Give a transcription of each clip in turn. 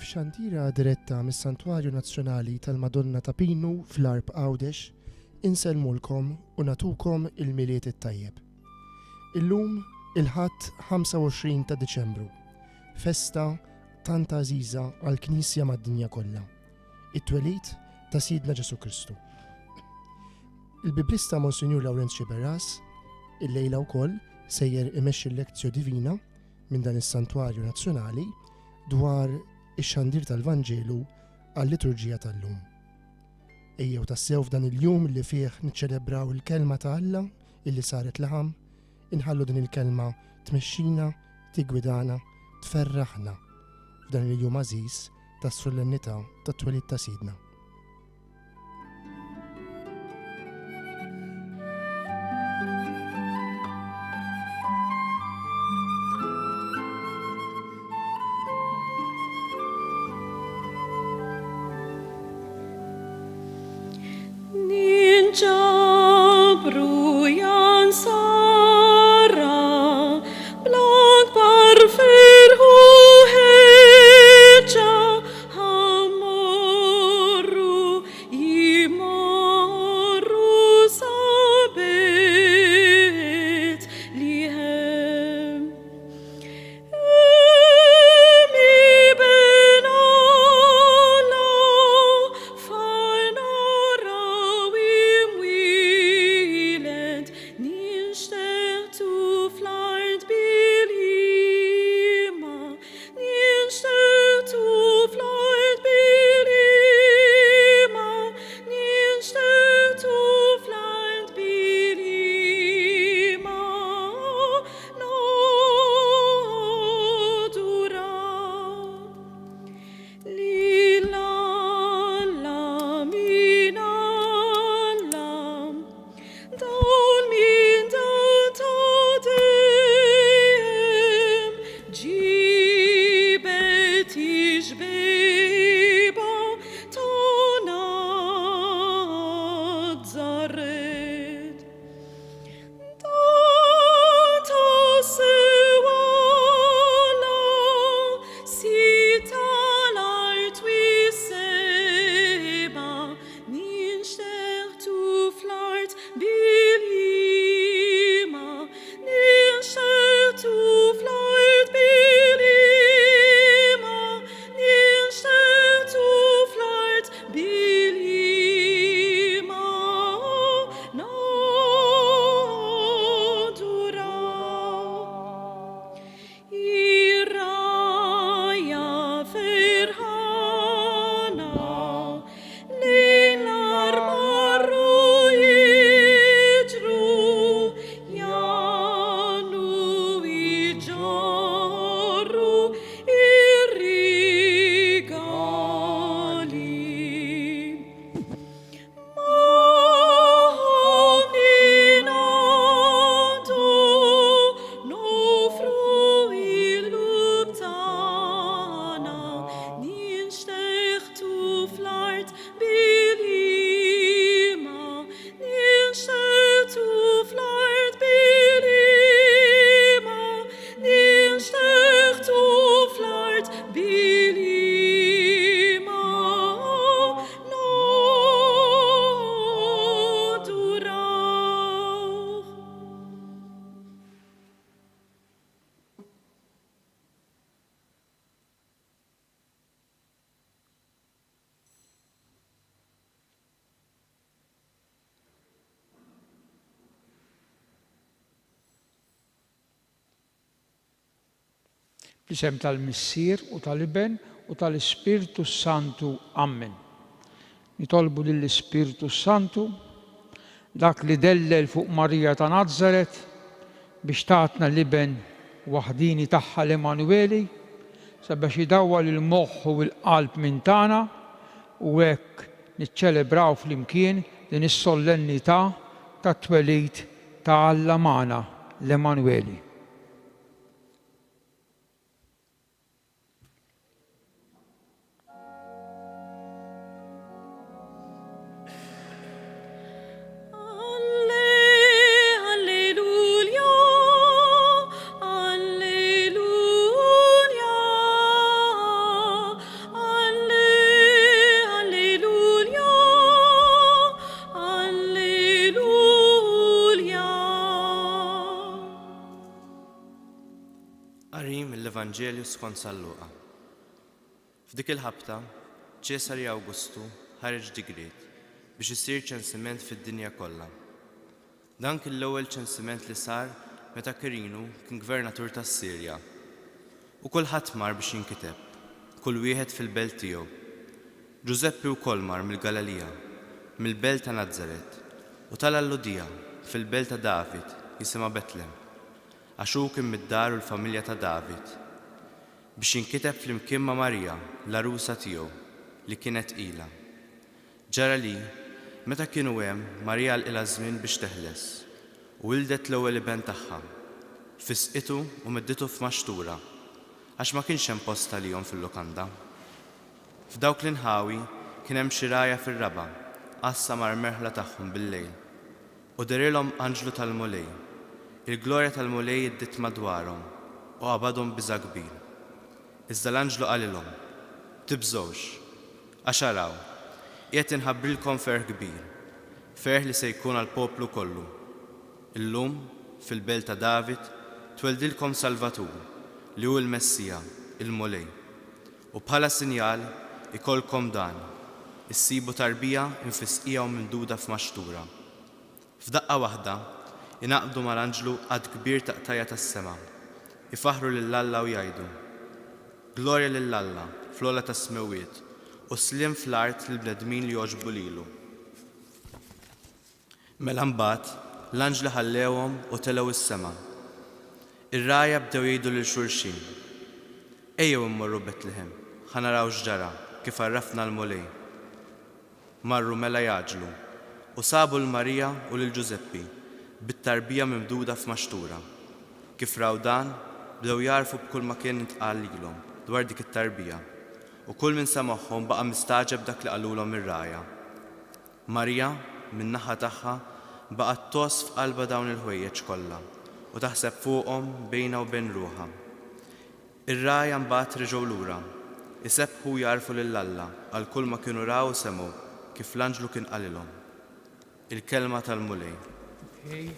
F'xantira diretta mis-Santwarju Nazzjonali tal-Madonna ta' Pinu fl-Arb Għawdex inselmulkom u natukom il-miliet it-tajjeb. Illum il-ħadd 25 ta' Diċembru, festa tant għażiża għall-Knisja mad-dinja kollha, it-twelid ta' Sidna Ġesu Kristu. Il-Biblista Monsinjur Lawrenz Xiberras illejla wkoll sejjer imexxi l-lezzjo divina minn dan is-Santwarju Nazzjonali dwar ix-xandir tal-Vanġelu għall-liturġija tal-lum. Ejjew tassew f'dan il-jum li fih niċċelebraw il-kelma ta' Alla illi saret laħam, inħallu din il-kelma tmexxina, tigwidana, tferraħna f'dan il-jum għażiż tas-solennità tat-twelid ta' Sidna. Bl-isem tal-Missier u tal-Iben u tal-Ispiritu Santu. Amen. Nitolbu lill-Ispiritu Santu dak li dellel fuq Marija ta' Nazzaret biex tatna l-Iben waħdini tagħha l-Emanueli sabiex idawwa l-moħħ u l-qalb minn tagħna u hekk niċċelebraw flimkien din is-solennità tat-twelid ta' Alla magħna l-Emanueli. Alleluia, alleluia. Qarim mill-Evanġelju skont San Luqa. F'dik il-ħabta, Ċesari Awgustu ħareġ digriet biex isir ċensiment fid-dinja kollha. Dan kien l-ewwel ċensiment li sar meta Quirinu kien gvernatur tas-Sirja. U kulħadd mar biex jinkiteb, kull wieħed fil-belt tiegħu. Giuseppe wkoll mar mill-Galalija, mill-belt ta' Nażaret, u tal-Alludija fil-belt ta' David jisimha Betlem, għax hu kien mid-dar u l-familja ta' David, biex jinkiteb flimkien ma' Marija, l-arusa tiegħu, li kienet ila. Ġara li, meta kienu hemm Marija ilha żmien biex teħles, u wildet l-ewwel iben tagħha, fisqitu u medditu f'maxtura, għax ma kienx hemm post għalihom fil-lukanda. F'dawk l-inħawi kien hemm xi ragħja fir-raba' qassa mar-merħla tagħhom bil-lejl, u derilhom anġlu tal-mulej. Il-glorja tal-mulej iddiet madwarhom u qabadhom biża' kbir. Iżda l-anġlu qalilhom: tibżgħux, għax araw, qiegħed inħabbrilkom ferħ kbir, ferħ li se jkun għall-poplu kollu. Illum fil-belt ta' David tweldilkom Salvatur li hu l-Messija, il-mulej. U bħala sinjal ikolkom dan, issibu tarbija infisqija u mimduda f'maxtura. F'daqqa waħda inaqbdu mal-anġlu għad kbir taqtajja tas-sema, ifaħru lill-Alla u jgħidu: glorja lill-Alla fl-ogħla tas-smewiet u sliem fl-art lill-bnedmin li jogħġbu lilu. Mela mbagħad l-anġli ħallewhom u telgħu is-sema. Ir-ragħja bdew jgħidu lil xulxin: ejjew immorru Betlehem, ħa naraw x'ġara kif għarrafna l-mulej. Marru mela jaġlu u sabu l-Marija u lil Giuseppi bit-tarbija mimduda f'maxtura. Kif raw dan, bdew jarfu b'kull ma kien intqal lilhom dwar dik it-tarbija, u kull min semgħuhom baqa' mistaġeb dak li qalulhom ir-ragħja. Marija min-naħa tagħha baqgħet toss f'qalba dawn il-ħwejjeġ kollha u taħseb fuqhom bejnha u bejn ruħha. Ir-ragħja mbagħad reġgħu lura, isebħu jarfu lill-Alla għal kull ma kienu raw u semgħu kif l-anġlu kien qalilhom. Il-kelma tal-mulej. Il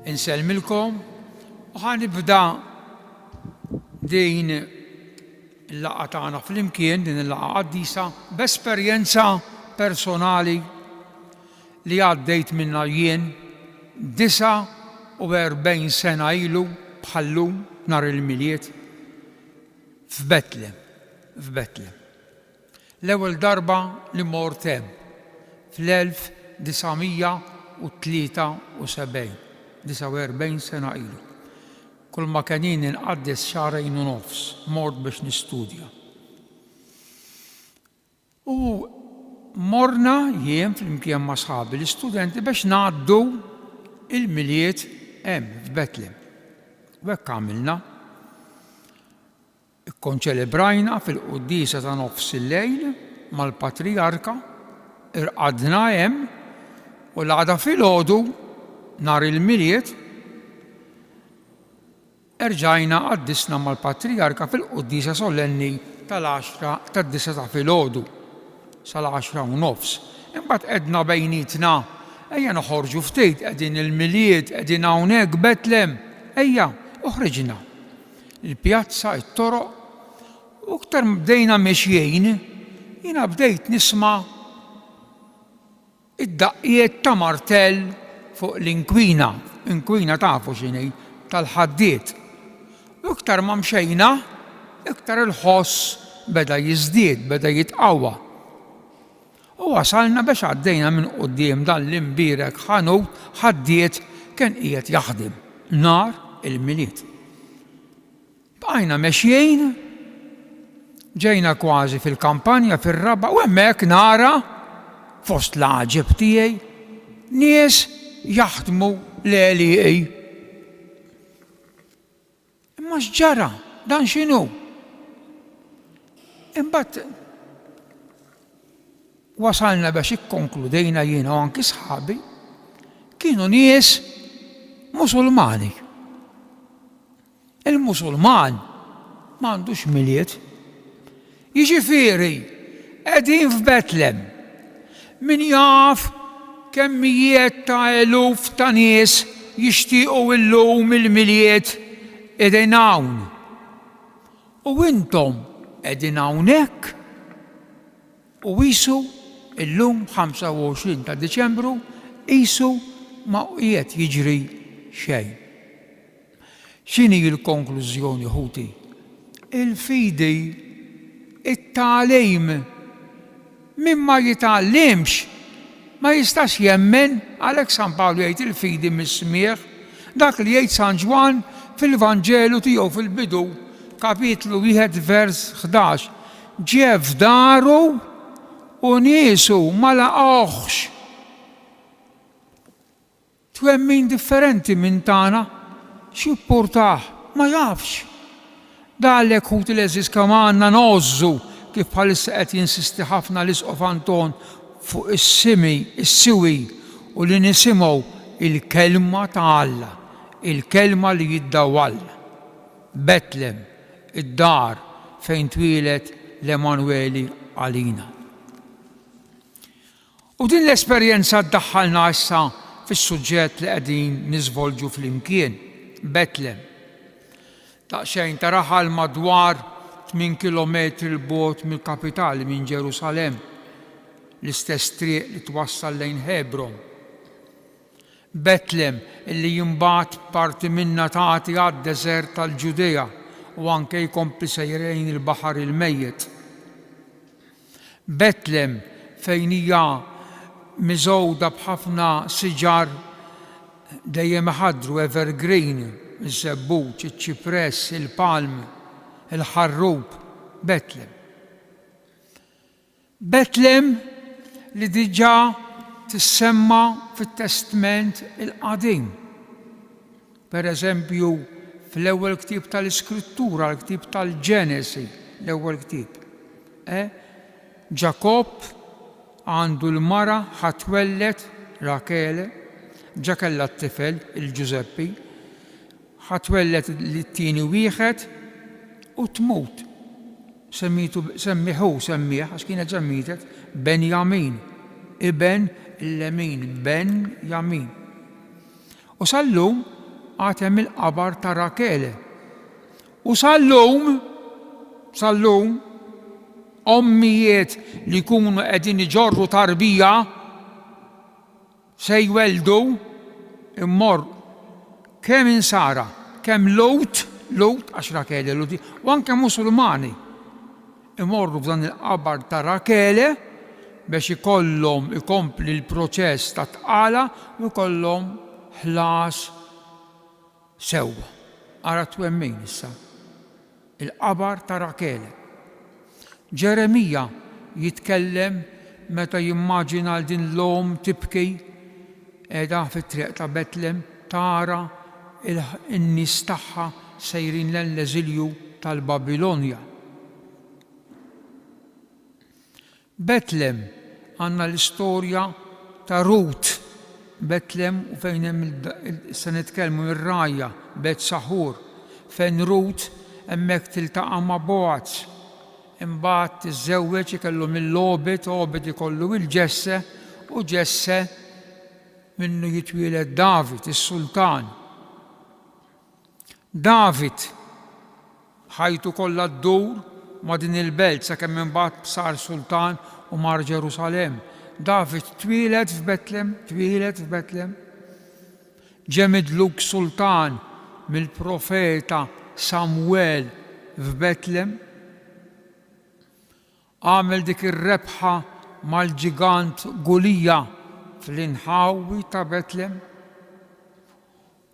inselmilkom u ħanibda din il-laqgħa tagħna flimkien, din il-laqgħa qaddisa b'esperjenza personali li għaddejt minnha jien 49 sena ilu bħallum nhar il-miliet f'Betlem. L-ewwel darba li mort hemm fl-1973, 49 sena ilu. Kull ma kien jien inqaddes xahrejn u nofs, mort biex nistudja. U morna jien flimkien ma' sħabi l-istudenti biex ngħaddu il-miliet hemm f'Betlem. U hekk għamilna. Ikkonċelebrajna fil-qudiesa ta' nofs il-lejl mal-Patriarka, irqadna hemm u l-għada filgħodu nhar il-miliet erġajna qaddisna mal-Patriarka fil-qudiesa solenni tal-10 tad-9 ta' filgħodu sal-10 u nofs. Imbagħad qedna bejnietna ejja noħorġu ftit qegħdin il-miliet qegħdin hawnhekk Betlem, ejja uħriġna. Il-pjazza, it-toroq, u aktar bdejna mexjejn, jiena bdejt nisma' id-daqqiet ta' martell fuq l-inkwina, inkwina tafu x'inhi, tal-ħaddiet. U aktar ma mxejna, iktar il-ħoss beda jiżdied, beda jitqawwa. U wasalna biex għaddejna minn quddiem dan l-imbierek ħanut ħaddiet kien qiegħed jaħdem nhar il-miliet. Bqajna mexjejn, ġejna kważi fil-kampanja fir-raba u hemmhekk nara fost l-għaġeb tiegħi nies jaħdmu l-għelieqi. Imma x'ġara, dan x'inhu? Imbagħad wasalna biex ikkonkludejna jiena u anki sħabi kienu nies Musulmani. Il-Musulman m'għandux miliet. Jiġifieri qegħdin f'Betlem. Min jaf kemmijiet ta' eluf ta' nies jixtiequ illum il-miliet qegħdin hawn. U intom qegħdin hawnhekk u qisu illum 25 ta' Diċembru qisu ma qiegħed jiġri xejn. X'inhi l-konklużjoni ħuti? Il-fidi, it-tagħlim min ma jitgħallimx ma jistax jemmen, għalhekk San Pawlu jgħid il-fidi mis-smigħ, dak li jgħid San Ġwan fil-Vanġelu tiegħu fil-bidu, kapitlu 1 vers 11. Ġie f'daru u niesu ma laqgħuhx. Twemmin differenti minn tagħna x'jippurtah ma jafx. Dallek ħut il-eżis kemm għandna nożżu kif bħalissa qed jinsisti ħafna l-Isqof Anton fuq is-siwi u li nisimgħu il-kelma ta' Alla, il-kelma li jiddawwalla. Betlem, id-dar fejn twieled l-Emanweli għalina. U din l-esperjenza ddaħħalna issa fis-suġġett li qegħdin niżvolġu flimkien, Betlem. Daqsxejn taraħal madwar 8 kilometri l-bogħod mill-kapitali minn Ġerusalemm, l-istess triq li twassal lejn Hebron. Betlem illi jimbagħad parti minnha tagħti għad-deżert tal-Ġudea u anke jkompli sejrejn il-Baħar il-Mejjed. Betlem fejn hija miżgħuda b'ħafna siġar dejjem iħaddru evergreen, iż-żebbuġ, iċ-ċipress, il-palm, il-ħarrub, Betlem. Betlem li diġà tissemma fit-Testament il-Qadim. Pereżempju fl-ewwel ktieb tal-Iskrittura, l-ktieb tal-Ġenesi, l-ewwel ktieb. Ġakob għandu l-mara ħatwellet Rakele, ġa kellha t-tifel il-Ġuseppi, ħatwellet l-tieni wieħed u tmut. Semmiħu għax kienet ġammitet Benjamin, iben l-Lemin, Ben Jamin. U sallum għatem il-qabar ta' Rakele. U sal-lum, ommijiet li kunu qegħdin iġorru tarbija se jweldu immor kemm insara, kemm Lot għax Rakele u anke Musulmani imorru f'dan il-qabar ta' Rakele biex ikollhom ikompli l-proċess ta' tqala u jkollhom ħlas sewwa. Ara twemmin issa. Il-qabar ta' Rakele. Ġeremija jitkellem meta jimmaġina l din l-om tibki qiegħda fit-triq ta' Betlem tara in-nies tagħha sejrin l-eżilju tal-Babilonja. Betlem għandna l-istorja ta' Rut. Betlem u fejn hemm se nitkellmu ir-rajja Bet Saħur fejn Rut hemmhekk tiltaqa' ma' Boaz. Imbagħad tiżżewweġ ikellu mill-Obed, Obed ikollu il-Ġesse u Ġesse minnu jitwieled David, is-Sultan. David ħajtu kollha ddur ma' din il-belt sakemm imbagħad sar sultan u mar Ġerusalem. David twieled f'Betlem. Ġie midluk sultan mill-profeta Samwel f'Betlem. Għamel dik ir-rebħa mal-ġigant Gulija fl-inħawi ta' Betlem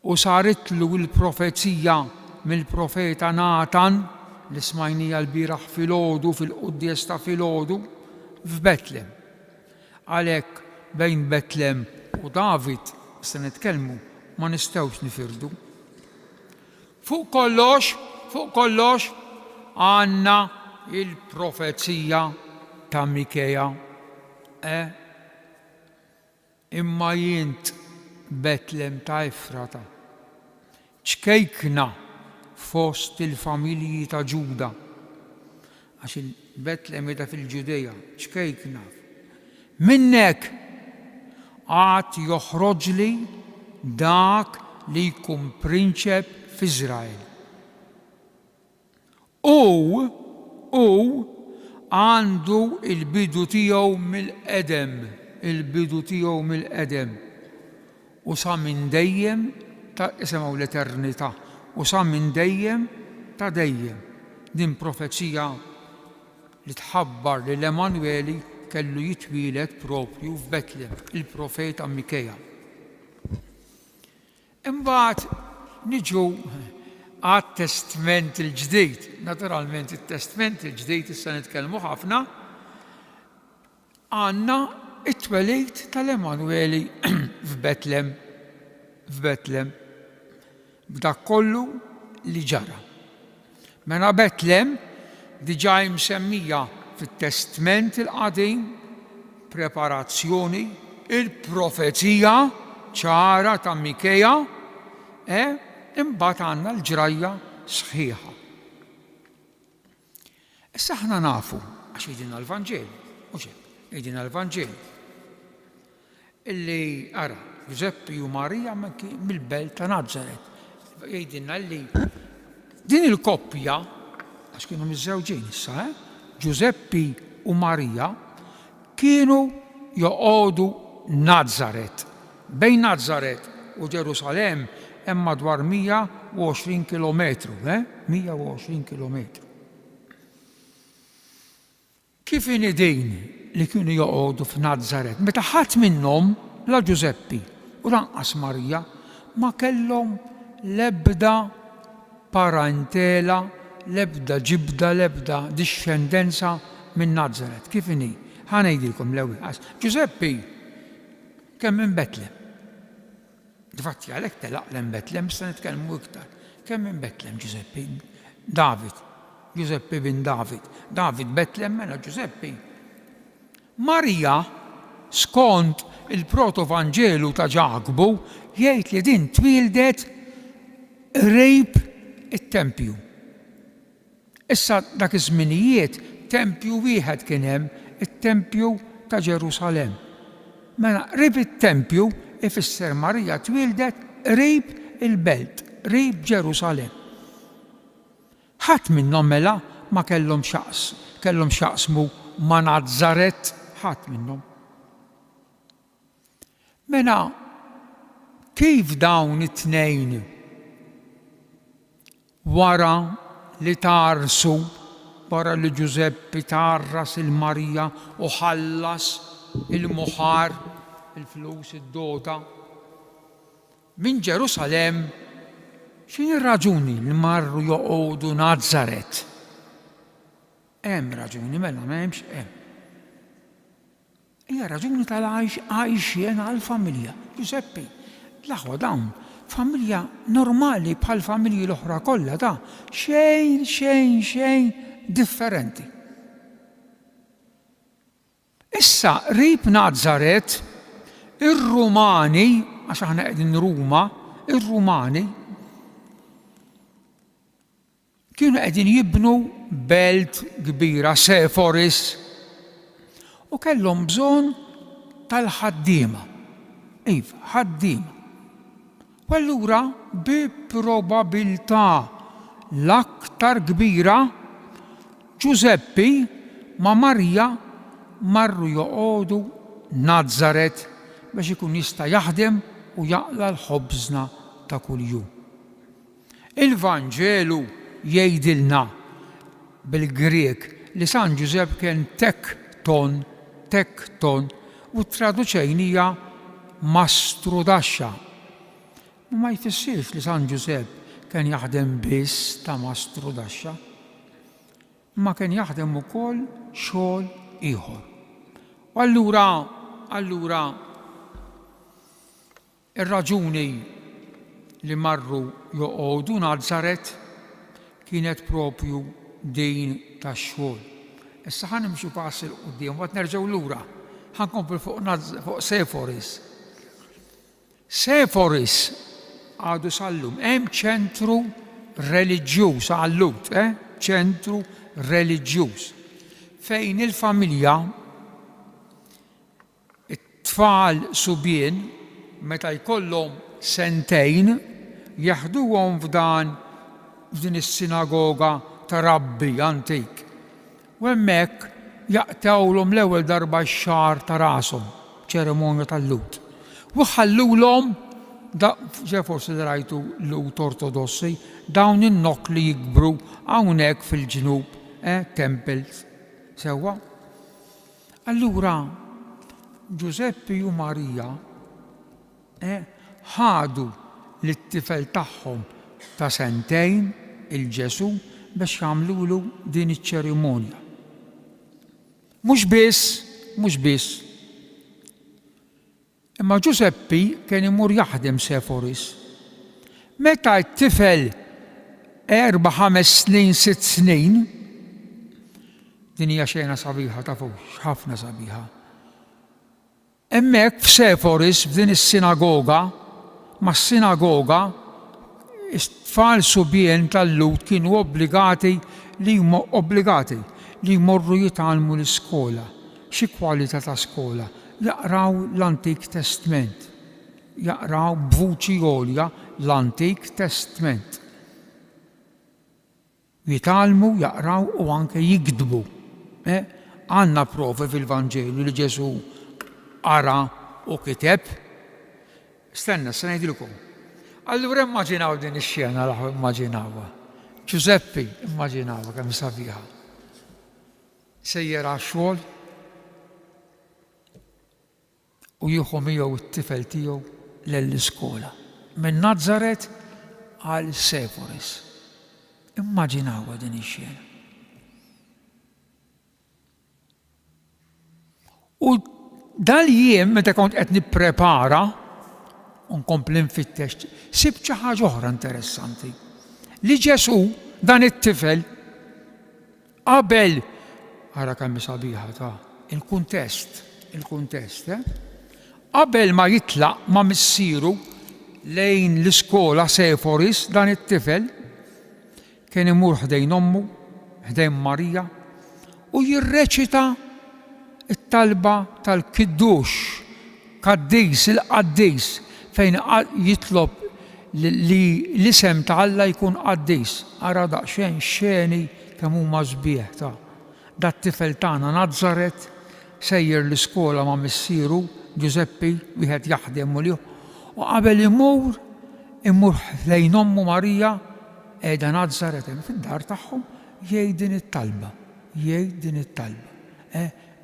u saritlu l-profezija mill-profeta Natan li smajnija l-bieraħ filgħodu fil-quddies ta' filgħodu f'Betlem. Għalhekk bejn Betlem u David se nitkellmu ma nistgħux nifirdu. Fuq kollox għandna il-profezija ta' Mikeja. Imma jint Betlem ta' Efrata ċkejkna fost il-familji ta' Ġuda għax il-Betlem qiegħda fil-Ġudeja, ċkejkna. Minnek għad joħroġli dak li jkun prinċep f'Iżrael. U għandu il-bidu tiegħu mill-qedem. U sa minn dejjem ta' isimgħu l-eternità. U sa minn dejjem ta' dejjem. Din profezija li tħabbar li l-Emanueli kellu jitwieled propju f'Betlem, il-profeta Mikeja. Imbagħad niġu għat-Testament il-ġdid. Naturalment it-Testament il-ġdid issa nitkellmu ħafna għandna it-twelid tal-Emanueli f'Betlem b'dak kollu li ġara. Mela Betlem diġà msemmija fit-Testament il-qadim preparazzjoni il-profezija ċara ta' Mikeja imbagħad għandna l-ġrajja sħiħa. Issa aħna nafu għax jgħidilna l-Vanġel, jgħidilna l-Vanġel illi ara Giuseppi u Marija mill-belt ta' Nazaret. Jgħidilna li din il-koppja għax kienu miż-żewġin issa, Giuseppi u Marija kienu joqogħdu Nazaret. Bejn Nazaret u Ġerusalem hemm madwar 120 kilometru, 120 kilometru. Kif inhi din li kienu joqogħdu f'Nazaret? Meta ħadd minnhom la Giuseppi u lanqas Marija ma kellhom l-ebda parentela, l-ebda ġibda, l-ebda discendenza minn Nazaret. Kif inhi? Ħanejdilkom l-ewwel. Giuseppi kemm minn Betlem. Difatti għalhekk telaqlem Betlem se nitkellmu iktar. Kemm minn Betlem Giuseppi? Giuseppi bin David. David Betlem mela Giuseppi. Marija skont il-Protovanġelu ta' Ġakobu jgħid li din twildet rejb it-Tempju. Issa dak iż-żminijiet tempju wieħed kien hemm, it-Tempju ta' Ġerusalem. Mela rejb it-Tempju ifisser Marija twildet rejb il-belt. qrib Ġerusalemm. Ħadd minnhom mela ma kellhom xaqsmu ma' Nażaret, ħadd minnhom. Mela kif dawn it-tnejn wara li tarsu, wara li Ġuseppi tarras il-Marija u ħallas il-muħar, il-flus, id-dota, minn Ġerusalem, x'inhi r-raġuni li marru joqogħdu Nażaret? Hemm raġuni, mela m'hemmx hemm. Hija raġuni tal-għajxien għall-familja. Ġuseppi, l-aħwa dawn familja normali bħal familji l-oħra kollha ta' xejn differenti. Issa qrib Nażaret, ir-Rumani, għax aħna qegħdin Ruma, ir-Rumani kienu qegħdin jibnu belt kbira, Seforis, u kellhom bżonn tal-ħaddiema. Iva, ħaddiema. U allura bi probabilità l-aktar kbira Ġuseppi ma' Marija marru joqogħdu Nażaret biex ikun jista' jaħdem u jaqla l-ħobżna ta' kuljum. Il-Vanġelu jgħidilna bil-Grek li San Ġusepp kien tekton, u traduċejnija mastru daxxa. Ma jfissirx li San Ġusepp kien jaħdem biss ta' mastru daxxa, ma kien jaħdem ukoll xogħol ieħor. U allura ir-raġuni li marru joqogħdu Nażaret kienet propju din tax-xogħol. Issa ħanimxu pass il quddiem waqt nerġgħu lura. Ħankomplu fuq Seforis. Seforis għadu sal-lum hemm ċentru reliġjuż għall-lut, ċentru reliġjuż fejn il-familja it-tfal subien meta jkollhom sentejn jaħduhom f'din is-sinagoga ta' Rabbi antik. U hemmhekk jaqtgħulhom l-ewwel darba x-xagħar ta' rashom, ċerimonja tal-lut. U ħallulhom forsi li rajtu lut ortodossi, dawn in-nokli jikbru hawnhekk fil-ġnub, temples sewwa. Allura Ġuseppi u Marija ħadu l-tifel tagħhom ta' sentejn il-Ġesu biex jagħmlulu din iċ-ċerimonja. Mhux biss. Imma Ġuseppi kien imur jaħdem Seforis. Meta t-tifel 4-5 snin, 6 snin, din hija xejna sabiħa tafux, ħafna sabiħa. Hemmhekk f'Seforis f'din is-sinagoga, mas-sinagoga it-tfal subien tal-lut kienu obbligati li jmorru jitgħallmu l-iskola. Xi kwalità ta' skola? Jaqraw l-Antik Testament. Jaqraw b'vuċi għolja l-Antik Testament. Jitgħallmu, jaqraw u anke jikdbu. Għandna provi fil-Vanġelu li Ġesu ara u kiteb. Stenna, se ngħidilkom. Allura immaġinaw din ix-xena immaġinawha. Ġuseppi, immaġinawha kemm sabiħa. Sejjer għax-xogħol u jieħu miegħu t-tifel tiegħu lill-iskola. Minn Nażaret għal Seforis. Immaġinawha din ix-xena. U dal-jiem meta kont qed nipprepara u nkompli nfittex, sibt xi ħaġa oħra interessanti. Li Ġesu dan it-tifel qabel ara kemm sabiħa ta' il-kuntest, qabel ma jitlaq ma' missieru lejn l-iskola Seforis dan it-tifel kien imur ħdejn ommu, ħdejn Marija u jirreċita it-talba tal-Kiddux, Qaddis, il-Qaddis, fejn jitlob li l-isem ta' Alla jkun qaddis. Ara daqsxejn xeni kemm huma sbieħ ta' dat tifel tagħna Nazaret sejjer l-iskola ma' missieru Giuseppi wieħed jaħdem u qabel imur lejn ommu Marija qiegħda Nazaret hemm fid-dar tagħhom jgħid din it-talba.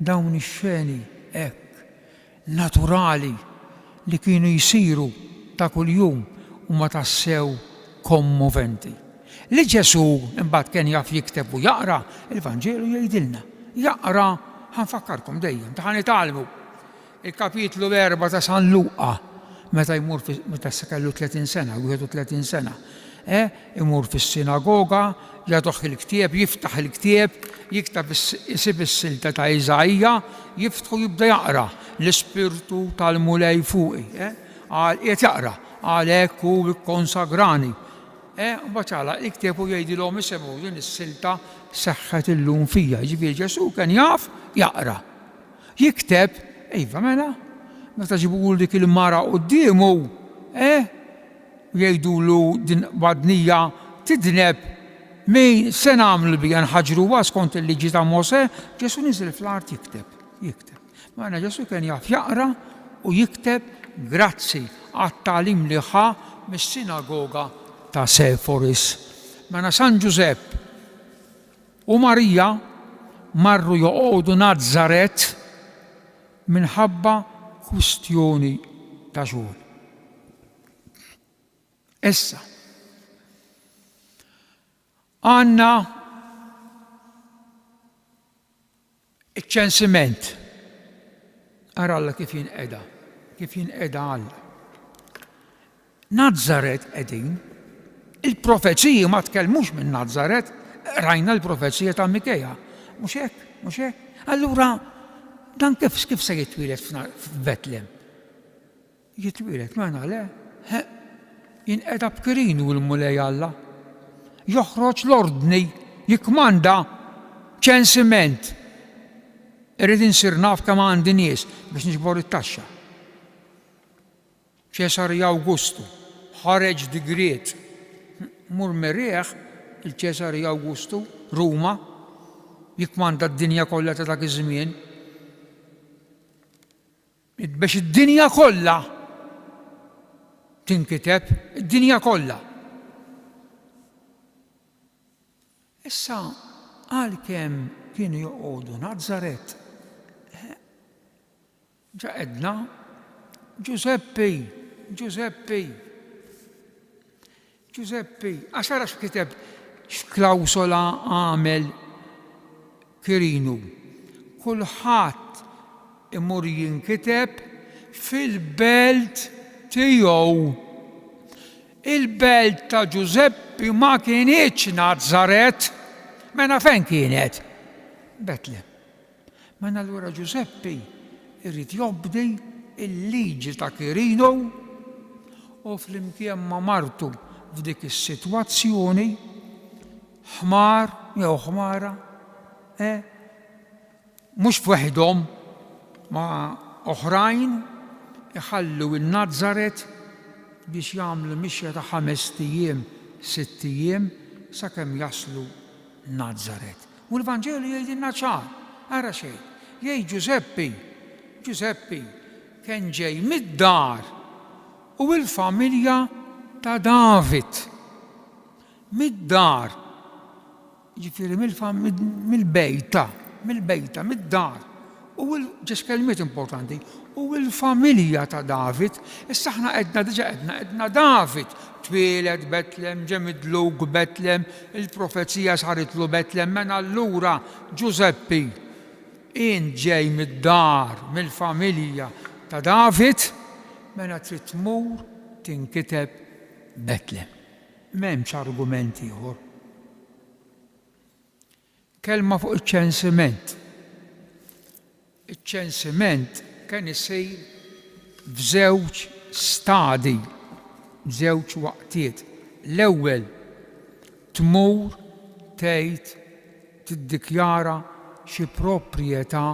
Dawn ix-xeni hekk naturali li kienu jsiru ta' kuljum huma tassew kommoventi. Li Ġesu imbagħad kien jaf jikteb u jaqra, il-Vanġelu jgħidilna. Jaqra ħanfakkarkom dejjem ta' ħanitalmu. Il-kapitlu 4 ta' San Luqa meta jmur meta kellu 30 sena, 31 sena. Imur fis-sinagoga, jagħtuh il-ktieb, jiftaħ il-ktieb, jiktab isib is-silta ta' Iżajja, jiftħu jibda jaqra l-ispirtu tal-mulej fuqi. Qiegħed jaqra għalhekk hu ikkonsagrani. Mbagħad jagħlaq il-ktieb u jgħidilhom isemgħu din is-silta seħħet illum fija. Ġifieri Ġesu kien jaf jaqra. Jikteb, iva mela, meta ġibu dik il-mara qudiemu, jgħidulu din badnija tidneb min se nagħmlu bija nħaġruha skont il-liġi ta' Mosè, Ġesu niżel fl-art jikteb. Magħna Ġesu kien jaf jaqra u jikteb grazzi għat-tagħlim li ħa mis-sinagoga ta' Seforis. Magħna San Giuseppe u Marija marru joqogħdu Nazaret minħabba kwistjoni ta' xogħol. Issa, għandna iċ-ċensiment. Ara Alla kif jinqeda Alla. Nazaret qegħdin, il-profeziji ma tkellmux minn Nazaret, rajna l-profezija ta' Mikeja. Mhux hekk. Allura dan kif se jitwieled f'Betlem? Jitwieled magħna le? Jinqeda b'kirinu l-mulej Alla. Joħroġ l-ordni, jikmanda ċensiment. Irrid insir naf kemm għandi nies biex niġbor it-taxxa. Ċesari Awgustu ħareġ digriet. Mur merieħ il-Ċesari Awgustu, Ruma, jikmanda d-dinja kollha ta' dak iż-żmien. Biex id-dinja kollha tinkiteb, id-dinja kollha. Issa għalkemm kienu joqogħdu Nazaret, ġaqedna Giuseppi, għaxara x'kiteb x'klawsola għamel Kirinu. Kulħadd imur jinkiteb fil-belt tiegħu. Il-belt ta' Giuseppi ma kienitx Nazaret, mena fejn kienet? Betlem. Mena allura Giuseppi irrid jobdi il-liġi ta' Kirinu u flimkien ma' martu f'dik is-sitwazzjoni ħmar jew ħmara mhux f'waħedhom ma' oħrajn iħallu in-Nazaret biex jagħmlu mixja ta' 5 ijiem, 6 ijiem sakemm jaslu Nazaret. U l-Vanġelu jgħidilna ċar, ara xejn, jgħid Giuseppi kien ġej mid-dar u l-familja ta' David. Mid-dar, ġifieri mill-bejta, mid-dar. U ġes kelmiet importanti, u l-familja ta' David, issa aħna qedna David twieled Betlem, ġemidluk Betlem, il-profezija saritlu Betlem, mena allura Giuseppi ġej mid-dar, mill-familja ta' David, mena trid tmur tinkiteb Betlem. M'hemmx argument ieħor. Kelma fuq iċ-ċensiment. Iċ-ċensiment kien isir f'żewġ stadi, f'żewġ waqtiet. L-ewwel tmur tgħid tiddikjara xi proprjetà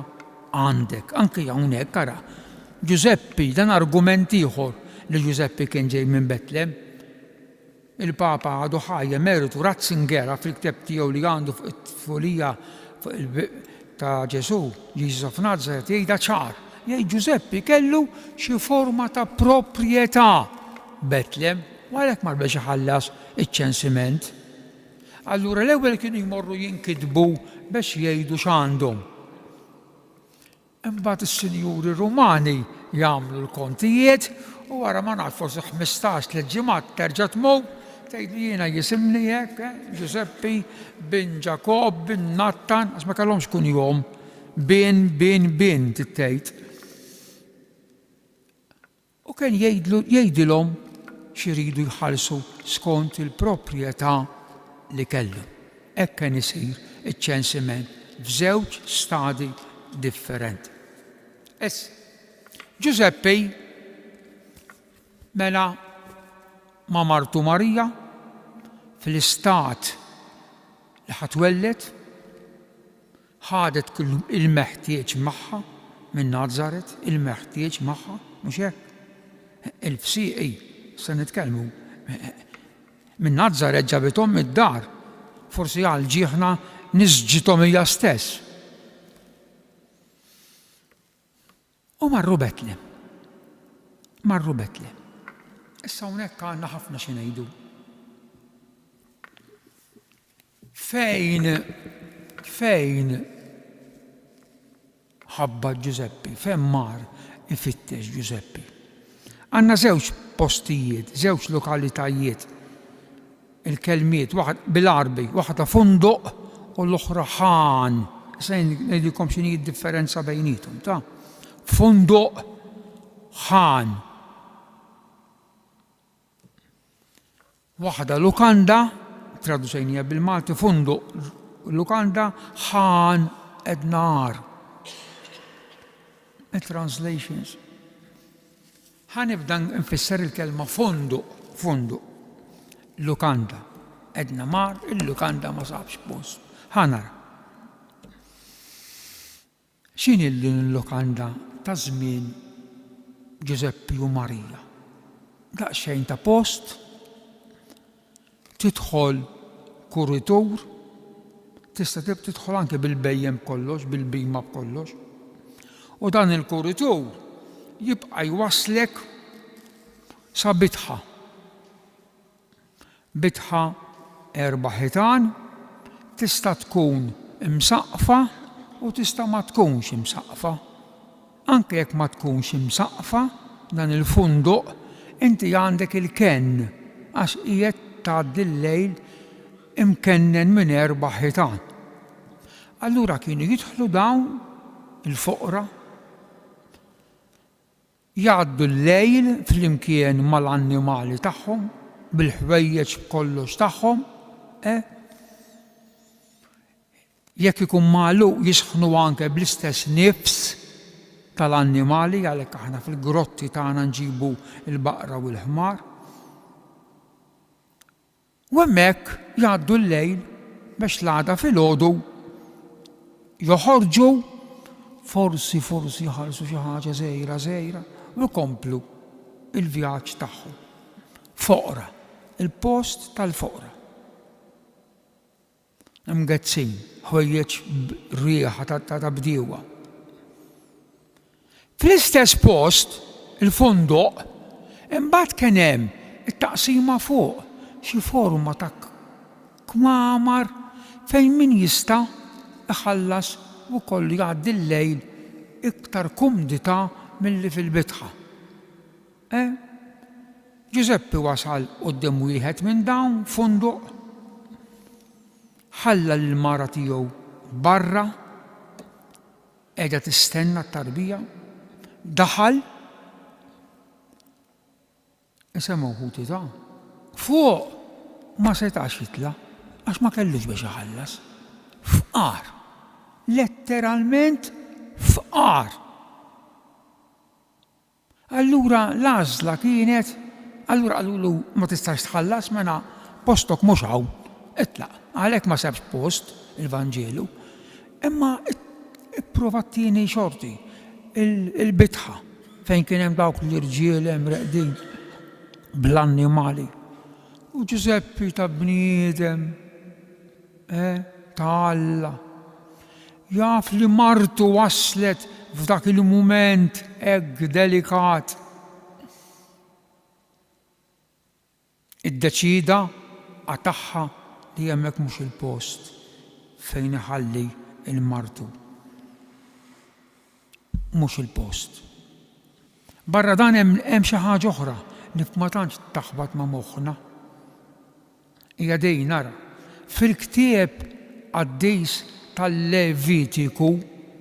għandek. Anke hawnhekk ara. Giuseppi, dan argument ieħor li Giuseppi kien ġej minn Betlem, Il-Papa għadu ħaj Emeritu Ratzinger fil-kteb tiegħu li għandu fuq it-tfulija ta' Ġesu, Jesus of Nazareth, jgħidha ċar. Jgħid Giuseppe kellu xi forma ta' proprjetà Betlem, u għalhekk ma rbex iħallas iċ-ċensiment. Allura l-ewwel kienu jmorru jinkitbu biex jgħidu x'għandhom. Imbagħad is-Sinjuri Rumani jagħmlu l-kontijiet u wara ma naf forsi 15 ġimgħat terġa' tmur tgħidli jiena jisimni hekk Giuseppe bin Jacob bin Nattan, għax ma kellhomx kun jom bin tittejt. U kien jgħidilhom x'iridu jħallsu skont il-proprjetà li kellu. Hekk kien isir iċ-ċensiment f'żewġ stadji differenti. Giuseppe mela ma' martu Marija fil-istat li ħatwellet ħadet kull il-meħtieġ magħha minn Nazaret, il-meħtieġ magħha, mhux hekk. Il-fsieqi se nitkellmu minn Nazaret ġabithom mid-dar, forsi għal ġieħna nisġithom hija stess. U marru Betlem. Issa hawnhekk għandna ħafna xi ngħidu. Fejn ħabba Giuseppe, fejn mar ifittex Giuseppe. Għandna żewġ postijiet, żewġ lokalitajiet. Il-kelmiet bil-Arbi, waħda funduq u l-oħra ħan. Issa ngħidilkom x'inhi d-differenza bejnietom, ta' funduq ħan. Waħda lukanda, traduċejnija bil-Malti, funduq lukanda ħan ednar. Translations. Ħanibda nfisser il-kelma funduq. Lukanda. Edna mar, il-lukanda ma sabx post. Ħanara. X'inhi l-lukanda ta' żmien Giuseppe u Marija? Daqsxejn ta' post, tidħol kuritur, tista' tidħol anke bil-bejjem kollox, bil-bima b'kollox. U dan il-kuritur jibqa' jwasslek sa bitħa. Bitħa 4 ħitan, tista' tkun imsaqfa u tista' ma tkunx imsaqfa. Anke jekk ma tkunx imsaqfa, dan il-funduq inti għandek il-kenn għax qiegħed tgħaddi l-lejl imkennen minn 4 ħitan. Allura kienu jidħlu dawn il-foqra jgħaddu l-lejl flimkien mal-annimali tagħhom, bil-ħwejjeġ kollox tagħhom, jekk ikun magħluq jisħnu anke bl-istess nifs tal-annimali, għalhekk aħna fil-grotti tagħna nġibu l-baqra u l-ħmar. U hemmhekk jgħaddu l-lejl biex l-għada filgħodu joħorġu forsi jħallsu xi ħaġa żgħira u jkomplu il-vjaġġ tagħhom. Foqra, il-post tal-foqra. Mgezzin, ħwejjeġ rieħa ta' bdiewa. Fl-istess post, il-funduq, imbagħad kien hemm it-taqsima fuq xi forma ta' kmamar fejn min jista' iħallas u kollu jgħaddi l-lejl iktar kumdità milli fil-bitħa. Giuseppe wasal quddiem wieħed minn dawn funduq, ħalla l-mara tiegħu barra, qiegħda tistenna t-tarbija, daħal, isemgħu ħutità. Fuq ma setax jitla' għax ma kellux biex iħallas. Fqar. Letteralment fqar. Allura l-għażla kienet, allura qalulu ma tistax tħallas mela postok mhux hawn, itlaq. Għalhekk ma sabx post il-Vanġelu, imma ipprova tieni xorti il-bitħa fejn kien hemm dawk l-irġiel hemm reqdin bl-annimali. U Giuseppi ta' bniedem, ta' Alla, jaf li martu waslet f'dak il-mument hekk delikat. Iddeċida għataħħa li hemmhekk mhux il-post fejn iħalli il-martu. Mhux il-post. Barra dan hemm xi ħaġa oħra li ma tantx taħbad ma' moħħna. Hija dej nara. Fil-ktieb għaddejs tal-Levitiku,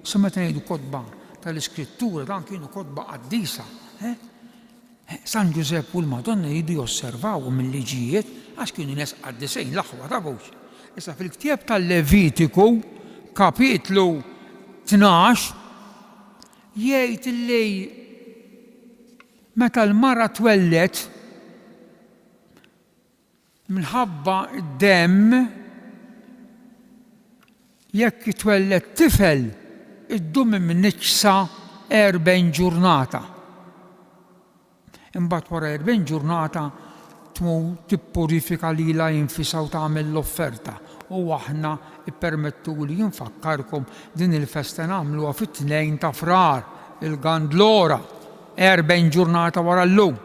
se meta ngħidu kotba tal-Iskrittura dan kienu kotba qaddisa. San Giuseppe u l-Madonna jridu josservaw mill-liġijiet għax kienu nies qaddisejn l-aħwa ta' bux. Issa fil-ktieb tal-Levitiku, kapitlu 12, jgħid illi meta l-mara twellet minħabba d-demm jekk twellet tifel id-dum min-niċsa 40 ġurnata. Imbagħad wara 40 ġurnata tippurifika lilha jinfisha u tagħmel l-offerta. U aħna ippermettuli jinfakkarkom din il-festa nagħmluha fit-2 ta' Frar, il-Gandlora, 40 ġurnata wara llum.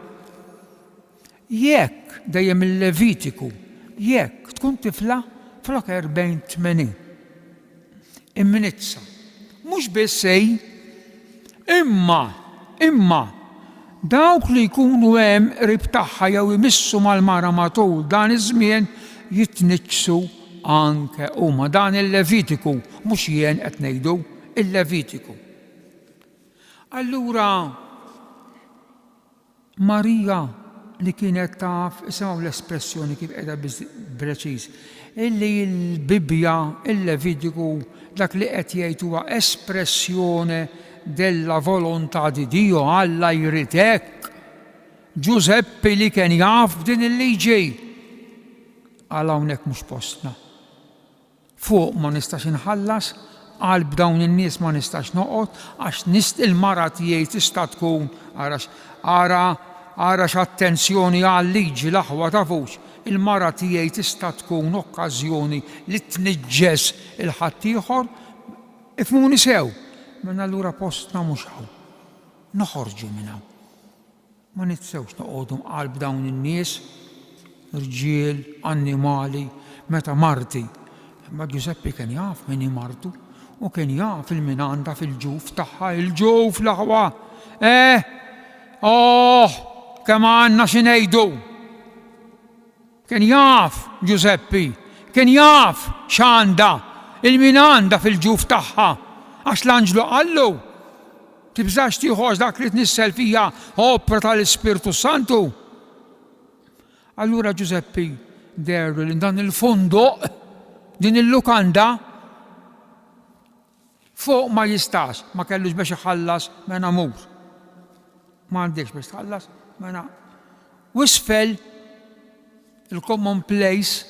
Jekk dejjem il-Levitiku, jekk tkun tifla flok 40-80. Imminizza. Mhux biss imma dawk li jkunu hemm qrib tagħha jew imissu mal-mara matul dan iż-żmien jitniġsu anke huma. Dan il-Levitiku, mhux jien qed ngħidu, il-Levitiku. Allura Marija li kienet taf, isimgħu l-espressjoni kif qiegħda preċiż, illi l-Bibja, il-Levitiku, dak li qed jgħid huwa espressjoni della volontà di Dio, Alla jrid hekk. Giuseppi li kien jaf din il-liġi. Għal hawnhekk mhux postna. Fuq ma nistax inħallas, għal b'dawn in-nies ma nistax noqgħod għax il-mara tiegħi tista' tkun ara x'attenzjoni għal-liġi l-aħwa tafux. Il-mara tiegħi tista' tkun okkażjoni li tniġġes il-ħadd ieħor, ifhmuni sew. Men allura postna mhux hawn. Noħorġu minn hawn. Ma nitsewx noqogħdu qalb dawn in-nies, irġiel, annimali, meta marti. Ma Giuseppi kien jaf min martu u kien jaf il-min għandha fil-ġuf tagħha, il-ġuf l-aħwa. Kemm għandna xi ngħidu. Kien jaf Giuseppi, kien jaf x'għandha, il-min għandha fil-ġuf tagħha. Għax l-anġlu qallu, tibżax tieħoġ dak li tnissel fija opera tal-Ispirtu Santu. Allura Giuseppi derru li dan il-fondoq, din il-lukanda, fuq ma jistax, ma kellux biex iħallas mena mur. Ma għandekx biex tħallas mena wisfel il-common place.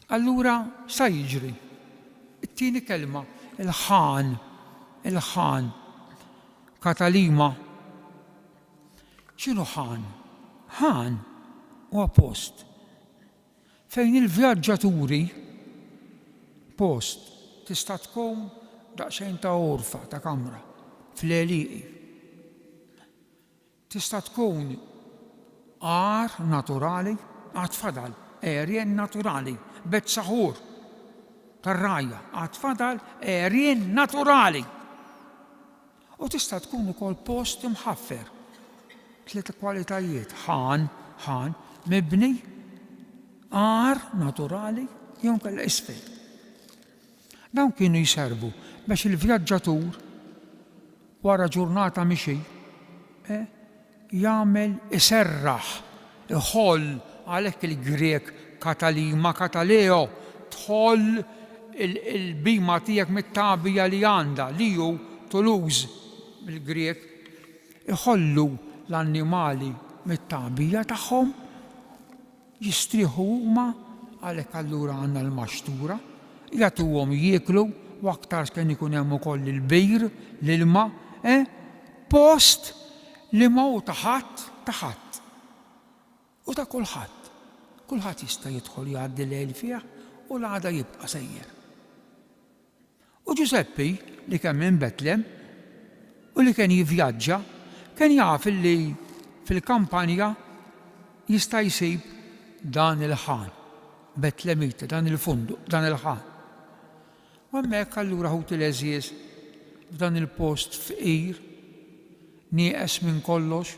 Allura sa jiġri. It-tieni kelma, il-ħan, Katalima. X'inhu ħan? Ħan huwa post fejn il-vjaġġaturi post tista' tkun daqsxejn ta' orfa ta' kamra fl-Eliqi. Tista' tkun għar naturali, għad fadal, erjen naturali, bet saħur tar-rajja, għad fadal erjen naturali. U tista' tkun ukoll post imħaffer. 3 kwalitajiet, ħan, mibni, għar naturali, jew kellha isfel. Dawn kienu jservu biex il-vjaġġatur wara ġurnata mixi jagħmel iserraħ, iħoll għalhekk il-Grek Katalima, Kataleo, tħoll il-bima tiegħek mit-tabija li għandha, li hu Toulouse bil-Grek, iħollu l-annimali mit-tabija tagħhom, jistrieħu huma għalhekk allura għandna l-maxtura, jagħtuhom jieklu u aktar kien ikun hemm ukoll il-bijr, l-ilma, post li ma hu taħat. u ta' kulħadd. Kulħadd jista' jidħol jgħaddi l-lejl fih u l-għada jibqa' sejjer. U Giuseppi li kien minn Betlem u li kien jivvjaġġa kien jaf li fil-kampanja jista' jsib dan il-ħan, Betlemita, dan il-funduq, dan il-ħan. U hemmhekk allura ħut il-eżies f'dan il-post fqir, nieqes minn kollox.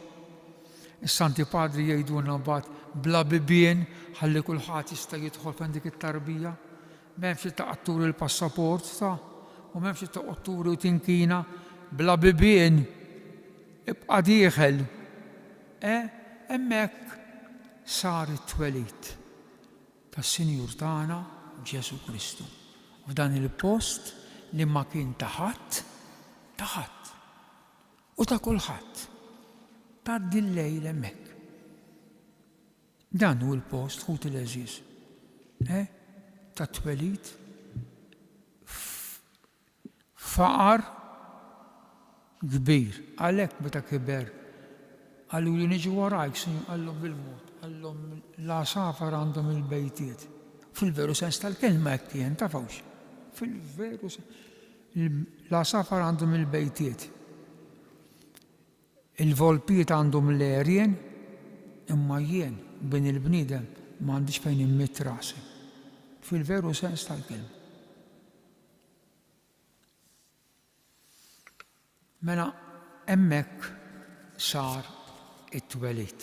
Is-Santi Padri jgħidulna mbagħad bla bibien ħalli kulħadd jista' jidħol fejn dik it-tarbija. M'hemmx li taqatturi l-passaport ta' u m'hemmx li taqatturi u tinkina bla bibien ibqa' dieħel. Hemmhekk sar it-twelid tas-Sinjur tagħna Ġesu Kristu. F'dan il-post li ma kien ta' ħadd u ta' kulħadd. Tgħaddi l-lejl hemmhekk. Dan hu l-post ħut il-eżiż. Ta' twelid faqar kbir. Għalhekk meta kiber għallu li niġu warajk, għallhom bil-mod, għallhom la safar għandhom il-bejtiet. Fil-veru sens tal-kelma hekk kien tafawx. Fil-veru la safar għandhom il-bejtiet. Il-volpiet għandhom l-erjen, imma jien bin il-bniedem m'għandix fejn immit rasi. Fil-veru sens tal-kelma. Mela hemmhekk sar it-twelid.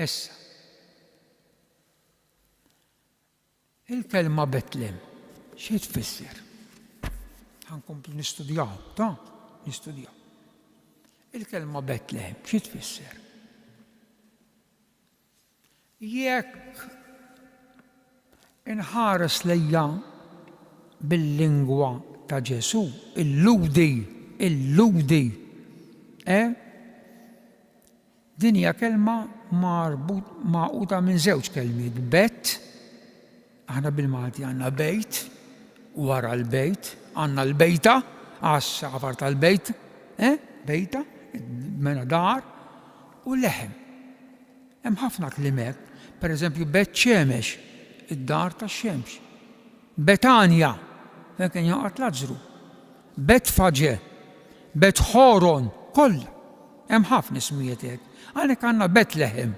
Issa. Il-kelma Betlem, xi tfisser? Ħankomplu nistudjaw, nistudjaw. Il-kelma Betlem, xi tfisser? Jekk inħares lejja bil-lingwa ta' Ġesu, illudi, din hija kelma marbuta minn żewġ kelmiet. Bet, aħna bil-Malti għandna bejt, wara l-bejt, għandna l-bejta, għafar tal-bejt, bejta, mena dar, u leħem. Hemm ħafna klimek, per eżempju Bet Xemex, id-dar tax-xemx. Betanja, fejn kien jaqgħod Lażru. Bet Faġe, Bet Ħoron, kollha. Hemm ħafna ismijiet hekk. Għalhekk għandna Betlehem.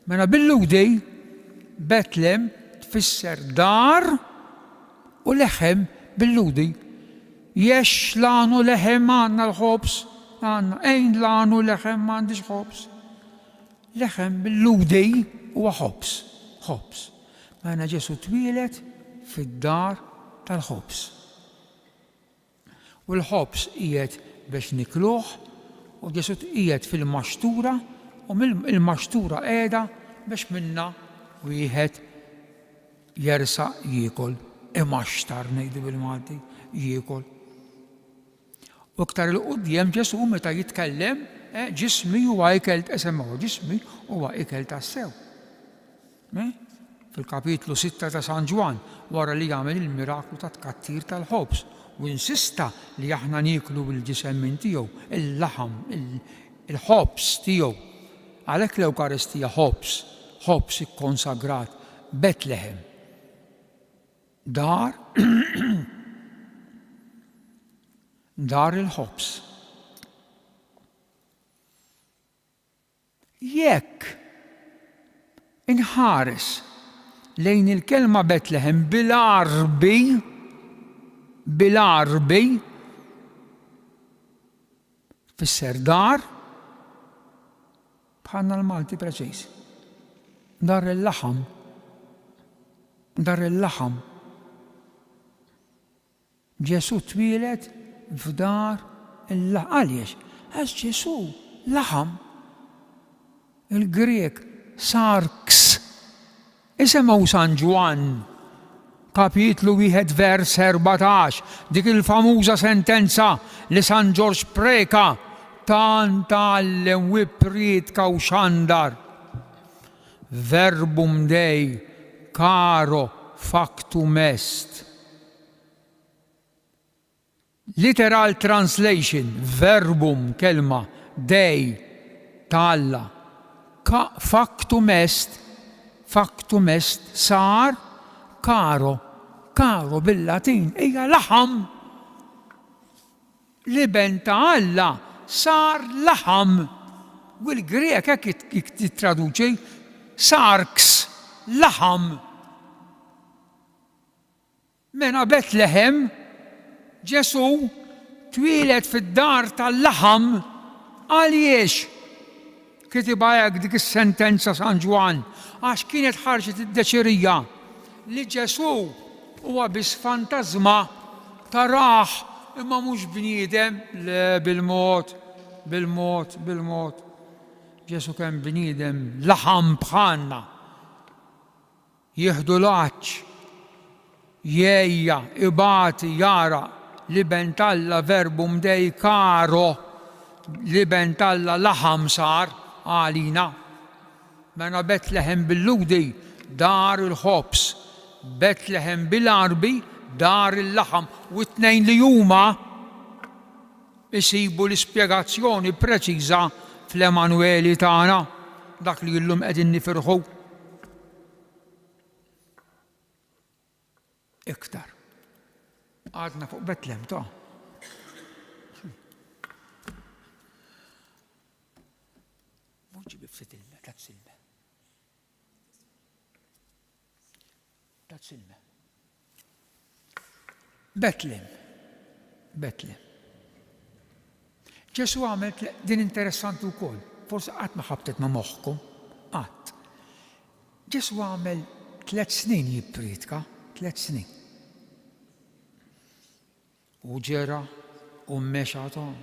Mela bil-ludi Betlem tfisser dar u leħem bil-ludi. Jex lanu leħem għandna l-ħobs, għandna ejn lanu leħem m'għandix ħobs. Leħem bil-ludi huwa ħobs. Mela Ġesu twieled fid-dar tal-ħobs. U l-ħobs qiegħed biex nikluh u Ġesu qiegħed fil-maxtura u mill-maxtura qiegħda biex minnha wieħed jersaq jiekol, imaxtar ngħidu bil-Malti, jiekol. U iktar il-qudiem Ġesu meta jitkellem, ġismi huwa ikel esemmaw, ġismi huwa ikel tas-sew. Fil-kapitlu 6 ta' San Ġwan wara li jagħmel il-miraklu ta' tkattir tal-ħobs u insista li aħna nieklu bil-ġisem minn tiegħu, il-laħam, il-ħobs tiegħu. Għalhekk l-Ewkaristija ħobs ikkonsagrat Betlehem. Dar il-ħobs. Jekk inħares lejn il-kelma Betlehem bil-Arbi fisser dar bħalna l-Malti preċiż. Dar il-laħam. Ġesu twieled f'dar il-laħam. Għaliex? Għax Ġesu laħam. Il-Grek sarks. Isemgħu San Ġwan, kapitlu 1 vers 14, dik il-famuża sentenza li San Ġorġ preka tant tgħallem wiprit kawxandar. Verbum Dei caro factum est. Literal translation, verbum kelma Dei ta' Alla factum est sar karo bil-Latin hija laħam. Liben ta' Alla sar laħam. U l-Grek hekk titraduċi sarks laħam. Mena Betlehem Ġesu twieled fid-dar tal-laħam għaliex kitiba hekk dik is-sentenza San Ġwan għax kienet ħarġet id-deċerija li Ġesu huwa biss fantażma taraħ imma mhux bniedem bil-mod. Ġesu kemm bniedem laħam bħalna. Jieħdu l-għaċċ, jgħejja, ibati, jara, liben Alla verbum dej karo, liben Alla laħam sar għalina. Mena Betlehem bil-Ludi dar il-ħobs, Betlehem bil-Arbi dar il-laħam, u t-tnejn li huma isibu l-ispjegazzjoni preċiża fl-Emanueli tagħna, dak li llum qegħdin nifirħu. Iktar. Għadna fuq Betlehem ta' muġi bifsit ilme, tatsilme. Betlehem. Ġesu għamel din interessanti wkoll, forsi qatt ma ħabtet ma' moħħkom, qatt. Ġesu għamel 3 snin jippriedka, 3 snin. U ġera u mmexa tom.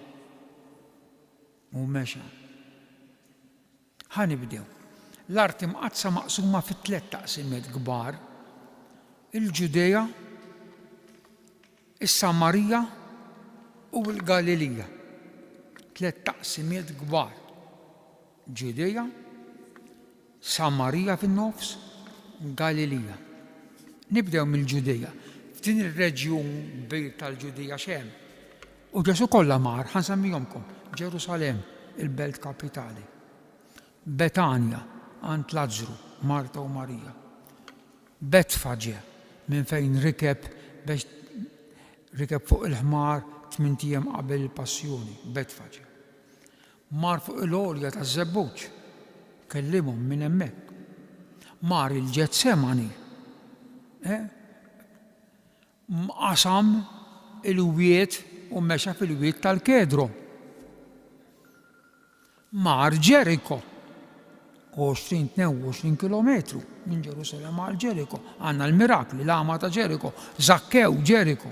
Ħanibdew. L-art imqazza maqsuma fi 3 taqsimiet kbar. Il-Ġudeja, is-Samarija u l-Galilija. 3 taqsimiet kbar. Ġudeja, Samarija fin-nofs, Galilija. Nibdew mill-Ġudeja. F'din ir-reġjun kbir tal-Ġudeja xemm. U Ġesu kollha mar, ħansemmihomkom. Ġerusalemm, il-belt kapitali. Betanja, għand Lażru, Marta u Marija. Betfaġe, minn fejn rikeb fuq il-ħmar 8 ijiem qabel il-Passjoni, Betfaġe. Mar fuq il-għolja taż-Żebbuġ, kellimhom minn hemmhekk. Mar il-Ġetsemani, qasam il-wiet u mexa fil-wiet tal-Kedro. Mar Ġeriko, 20-22 kilometru minn Ġerusalem għal Ġeriko. Għandna l-mirakli, l-għama ta' Ġeriko, Zakkew Ġeriko.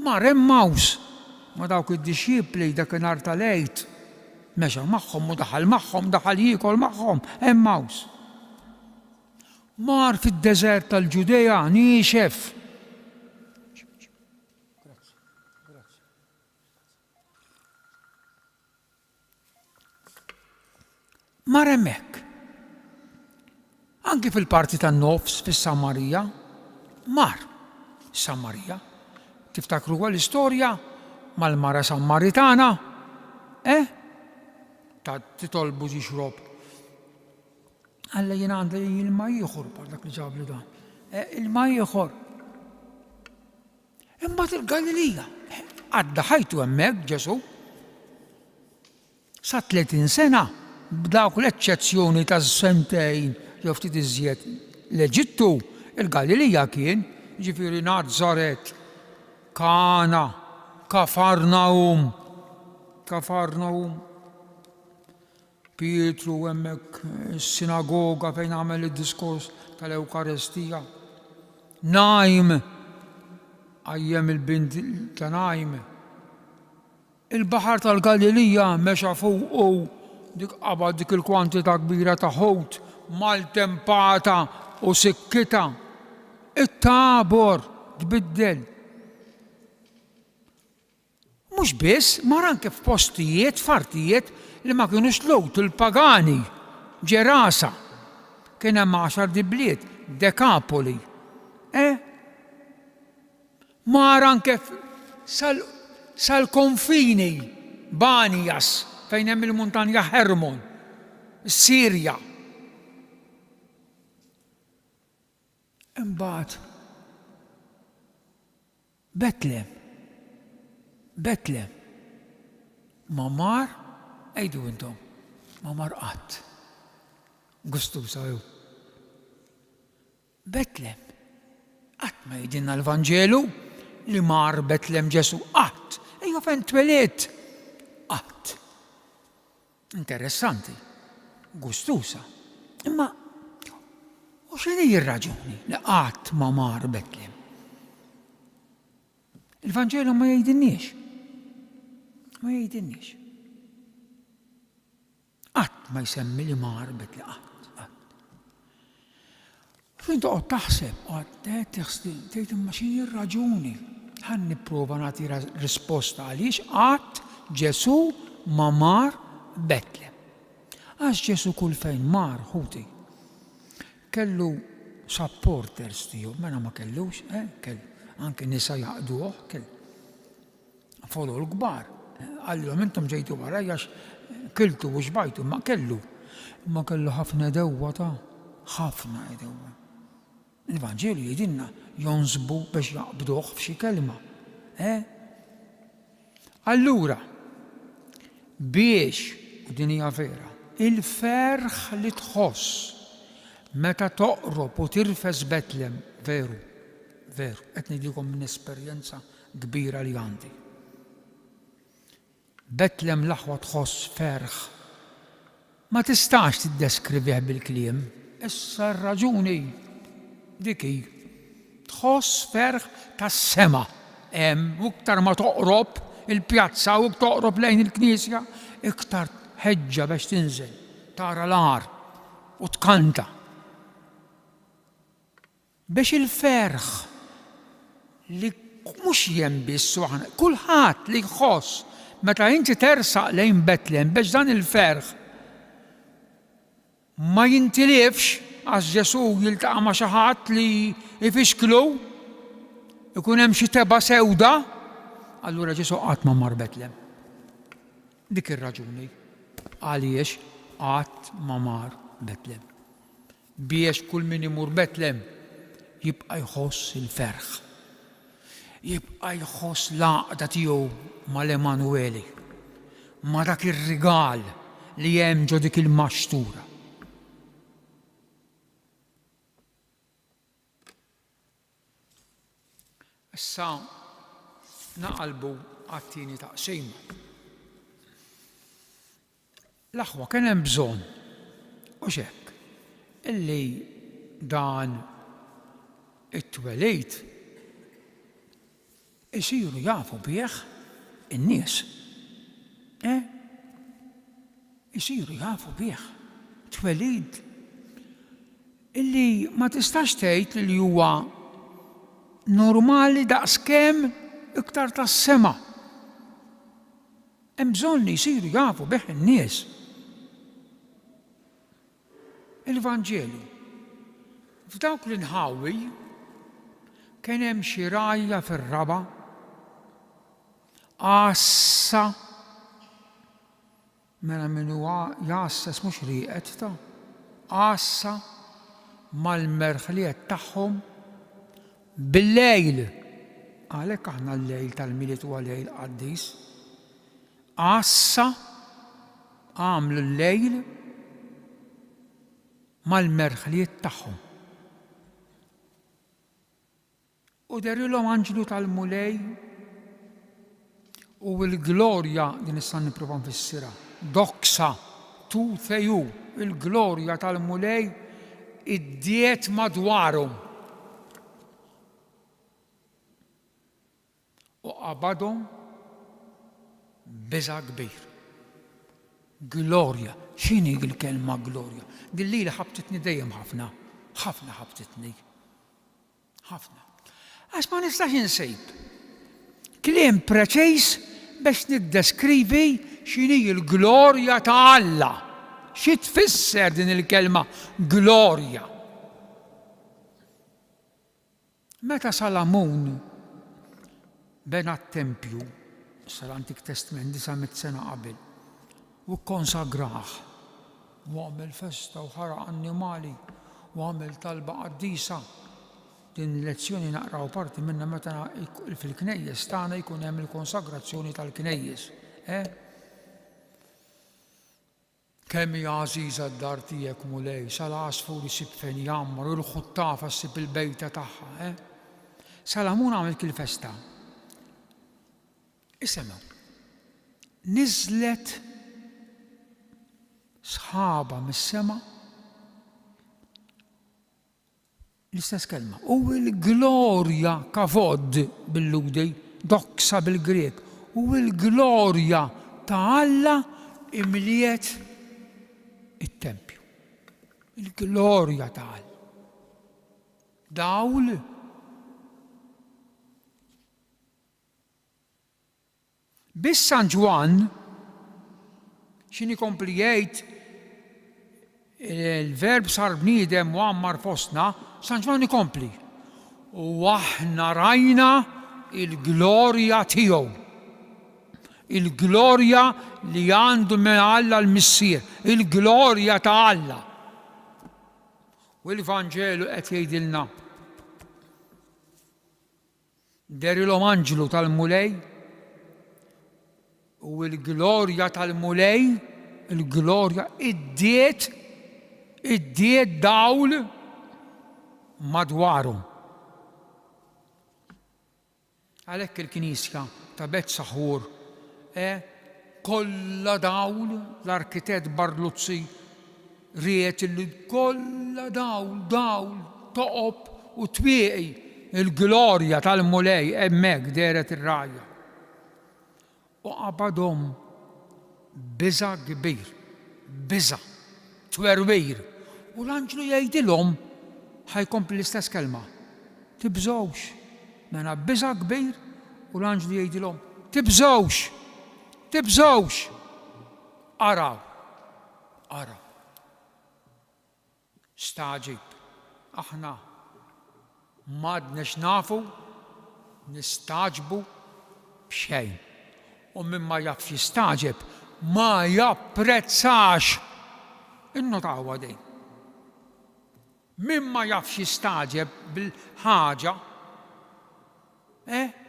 Mar Emmaus, ma dawk id-disċipli dakinhar tal-għid, mexa magħhom u daħal jiekol magħhom, Emmaus. Mar fid-deżert tal-Ġudeja, niexef. Mar hemmhekk. Anki fil-parti tan-nofs fis-Samarija, mar Samarija. Tiftakru l-istorja mal-mara Sammaritana, ta' titolbu xrob. Alla jien għandi il-ma ieħor bħal dak li ġabli dan. Il-ma ieħor. Imbagħad il-Galilija. Għadda ħajtu hemmhekk Ġesu. Sa 30 sena b'dawk l-eċċezzjoni ta' sentejn jew ftit iżjed l-Eġittu, il-Galilija kien, ġifieri Nażaret, Kana, Kafarnaum. Pietru hemmhekk is-sinagoga fejn għamel id-diskors tal-Ewkaristija. Najm, għajjem il-bint ta' Najm. Il-baħar tal-Galilija mexa fuq dik qabad dik il-kwantità kbira ta' ħut mal-tempata u sikkita. It-Tabor tbiddel. Mhux biss, mar anke f'postijiet, fartijiet li ma kienux lowt il-pagani, Ġerasa, kien hemm 10 dibliet, Dekapoli. Mar anke sal-konfini, Banijas, fejn hemm il-muntanja Hermon. Sirja. Imbagħad Betlem. Ma mar, ejdu intom, ma mar qatt. Gustusa jew. Betlem. Qatt ma jgħidilna l-Vanġelu li mar Betlem Ġesu qatt. Ejja fejn twelidt. Qatt. Interessanti. Gustusa. Imma u x'inhi r-raġuni li qatt ma mar Betlem? Il-Vanġelu ma jgħidilniex. Ma jgħidilniex. Qatt ma jsemmi li mar Betlem qatt. Fin toqgħod taħseb, tgħid imma x'inhi r-raġuni? Ħan nipprova nagħti risposta għaliex qatt Ġesu ma mar Betlem. Għax Ġesu kull fejn mar ħuti. Kellu supporters tiegħu, mela ma kellux, kellu. Anke nisa jaqduh, kellu. Folu l-kbar. Għallhom intom ġejtu wara għax kiltu u xbajtu, ma kellu. Ma kellu ħafna dewwa ħafna dewwa. Il-Vanġelu jgħidilna jonsbu biex jaqbduh f'xi kelma. Allura, biex, u din hija vera, il-ferħ li tħoss meta toqrob u tirfes Betlem, veru, qed ngħidilkom minn esperjenza kbira li għandi. Betlem l-aħwa tħoss ferħ. Ma tistax tiddeskrivih bil-kliem. Issa r-raġuni dik hi. Tħoss ferħ tas-sema. U iktar ma toqrob il-pjazza u toqrob lejn il-Knisja, iktar ħeġġa biex tinżel, tara l-ar u tkanta. Biex il-ferħ li mhux jien biss kulħadd li jħoss meta inti tersaq lejn Betlem biex dan il-ferħ ma jintilifx għax Ġesu jiltaqa' ma' xi ħadd li jfixklu, ikun hemm xi teba' sewda, allura Ġesu qatt ma mar Betlem. Dik ir-raġuni għaliex qatt ma mar Betlem. Biex kull min imur Betlem jibqa' jħoss il-ferħ. Jibqa' jħoss l-għaqda tiegħu mal-Emanueli, ma' dak ir-rigal li hemm ġo dik il-maxtura. Issa naqalbu għat-tieni taqsim. L-aħwa kien hemm bżonn u x'hekk illi dan it-twelid isiru jafu bih in-nies. Isiru jafu bih. Twelid illi ma tistax tgħid li huwa normali daqskemm iktar tas-sema. Hemm bżonn li jsiru jafu bih in-nies. Il-Vanġelu. F'dawk l-inħawi kien hemm xi rajja fir-raba, għassa, mela min huwa jassas mhux rieqed għassa mal-merħliet tagħhom bil-lejl. Għalhekk aħna l-lejl tal-miliet huwa lejl qaddis. Għassa għamlu l-lejl mal-merħliet tagħhom. U derilhom anġlu tal-mulej u l-glorja din issa nipprova nfissirha. Doksa tu theju, il-glorja tal-mulej iddiet madwarhom. U qabadhom biża' kbir. Glorja. X'inhi l-kelma glorja? Din li ħabtitni dejjem ħafna ħabtitni. Ħafna. Għax ma nistax insejb kliem preċiż biex niddeskrivi x'inhi l-glorja ta' Alla. Xi tfisser din il-kelma glorja? Meta Salamun bena t-tempju, sal-Antik Testament 900 sena qabel, u konsagrah u għamel festa u ħaraq annimali u għamel talba qaddisa. Din il-lezzjoni naqraw parti minna meta fil-knejjes tagħna jkun hemm il-konsagrazzjoni tal-knejjes. Kemm hija għażiża d-dar tiegħek mulej, sal-għasfur isib fejn jammar u l-ħuttafa ssib il-bejta tagħha. Salamun għamel il-festa. Isema, niżlet sħaba mis-sema l-istess kelma. U l-glorja kavod bil-ludi, doksa bil-Grek, u l-glorja ta' Alla imliet it-tempju. Il-glorja ta' Alla. Dawl. Bis San Ġwan, xini kompli jgħid il-verb sar bniedem u għammar fostna, San Ġwan ikompli. U aħna rajna il-glorja tiegħu. Il-glorja li għandu minn Alla l-Missier, il-glorja ta' Alla. U l-Vangelu qed jgħidilna derilhom anġlu tal-mulej u l-glorja tal-mulej, il-glorja iddiet dawl madwaru. Għalhekk il-Knisja ta' Bet Saħur kollha dawl, l-arkitett Barluzzi riet li kollha dawl toqob u twieqi il-glorja tal-mulej hemmhekk deret ir-rajja. U qabadhom biża' kbir, biża' twerwir. U l-anġlu jgħidilhom ħajkompli l-istess kelma. Tibżgħux. Mela biża' kbir u l-anġlu jgħidilhom tibżgħux. Araw. Staġib. Aħna m'għadniex nafu nistaġbu b'xejn. U min ma jafx jistaġeb ma japprezzax. Innotaw din. Min ma jafx jistaġeb bil-ħaġa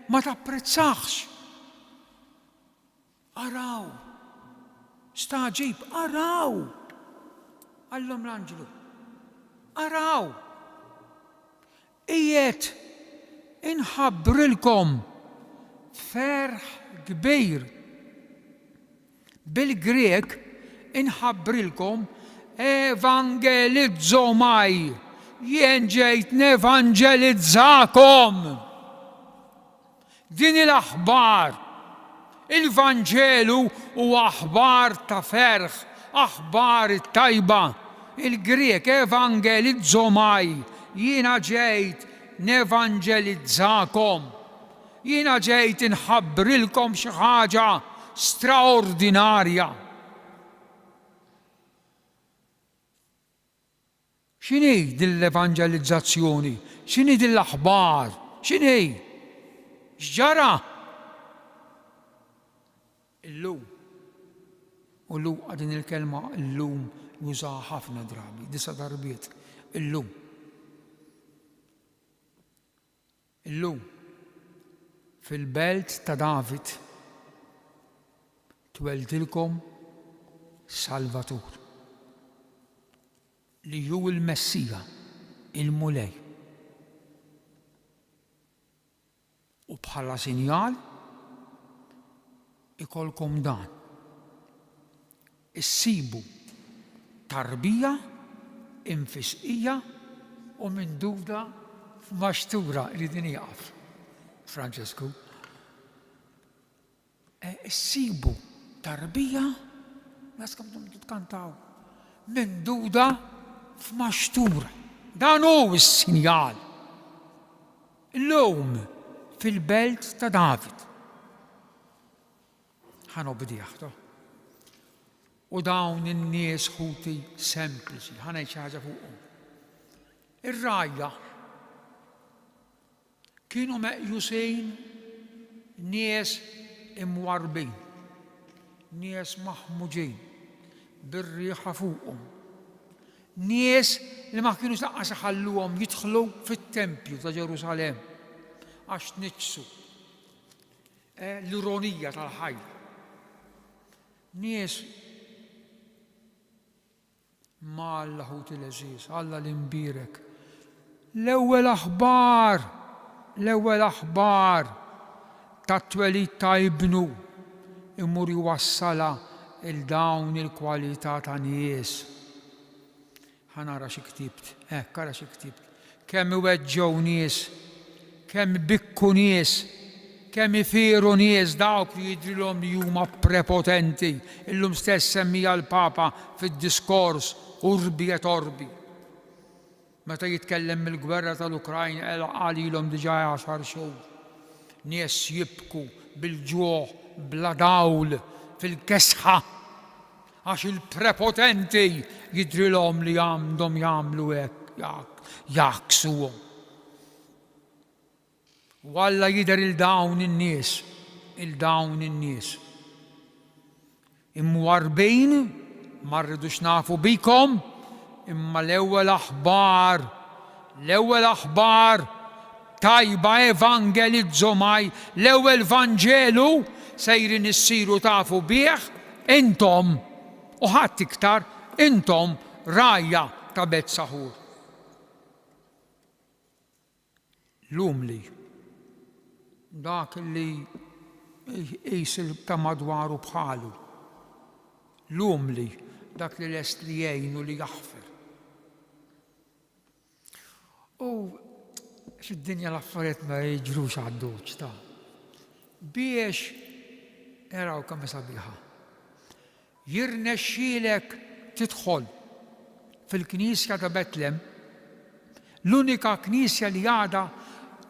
ma tapprezzax. Araw. Staġib, araw. Għallhom l-anġlu. Araw. Ijiet inħabbrilkom ferħ kbir. Bil-Grek inħabbrilkom evangelizzomaj. Jien ġejt nevangelizzakom. Din il-aħbar. Il-Vangelu u aħbar ta' ferħ, aħbar tajba. Il-Grek evangelizzomaj. Jiena ġejt nevangelizzakom. Jiena ġejt inħabbrilkom xi ħaġa straordinarja. X'inhi din l-evangelizzazzjoni? X'inhi din l-aħbar? X'inhi? X'ġara? Illum. U llum din il-kelma illum jużaha ħafna drabi, 9 darbiet. Illum. Illum. Fil-belt ta' David tweltilkom Salvatur li hu il-Messija, il-mulej. U bħala sinjal ikolkom dan. Issibu tarbija, infisqija u minduda f'maxtura li din jaqaf. Francesco. Issibu tarbija, naskam titkantaw, minduda f'maxtura. Dan hu s-sinjal. Illum fil-belt ta' David. Ħanobdiħ. U dawn in-nies ħuti sempliċi, ħanejt xi ħaġa fuqhom. Ir-rajja kienu meqjusin nies imwarbin, nies maħmuġin, bir-riħa fuqhom. Nies li ma kienu laqqas iħalluhom jidħlu fit-Tempju ta' Ġerusalemm għax tniġsu. L-ironija tal-ħajja. Nies ma Alla ħut il-eżiż, Alla l-imbirek. L-ewwel aħbar tat-twelid ta' ibnu imur jwassala il-dawn il-kwalità ta' nies. Ħanara xi ktibt, ara xi ktibt. Kemm iweġġew nies, kemm bikku nies, kemm ifiru nies dawk li jidrilhom li huma prepotenti. Illum stess semmija l-Papa fid-diskors Urbi et Orbi. Meta jitkellem mill-gwerra tal-Ukrajna għalilhom diġà 10 xhur. Nies jibku bil-ġuħ, bla dawl, fil-kesħa, għax il-prepotenti jidrilhom li għandhom jagħmlu hekk jaksuhom. U Alla jidher il-dawn in-nies. Imwarbejn ma rridux nafu bikom, imma l-ewwel aħbar tajba evangelizzomaj, l-ewwel Vanġelu sejrin issiru tafu bih intom u ħadd iktar intom rajja ta' Bet Saħur. L-umli dak li jisil ta' madwaru bħalu. L-umli dak li lest li jgħinu li jaħfer. U fid-dinja l-affarijiet ma jiġrux għadduċ ta' biex eraw kemm sabiħa. Jirnexxielek tidħol fil-Knisja ta' Betlem, l-unika knisja li għadha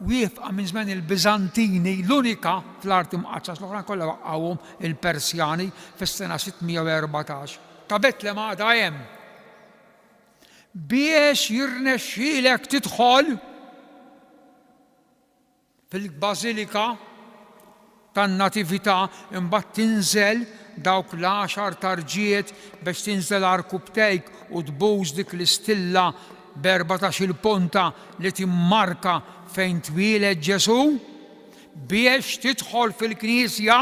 wieqfa minn żmien il-Biżantini, l-unika fl-art imqaċċas, l-oħra kollha waqgħuhom il-Persjani fis-sena 614. Ta' Betlem għadha hemm. Biex jirnexxielek tidħol fil-Bażilika tan-Natività imbagħad tinżel dawk l-10 tarġiet biex tinżel arkubtejk u tbuż dik l-istilla b'14 punta li timmarka fejn twieled Ġesu, biex tidħol fil-Knisja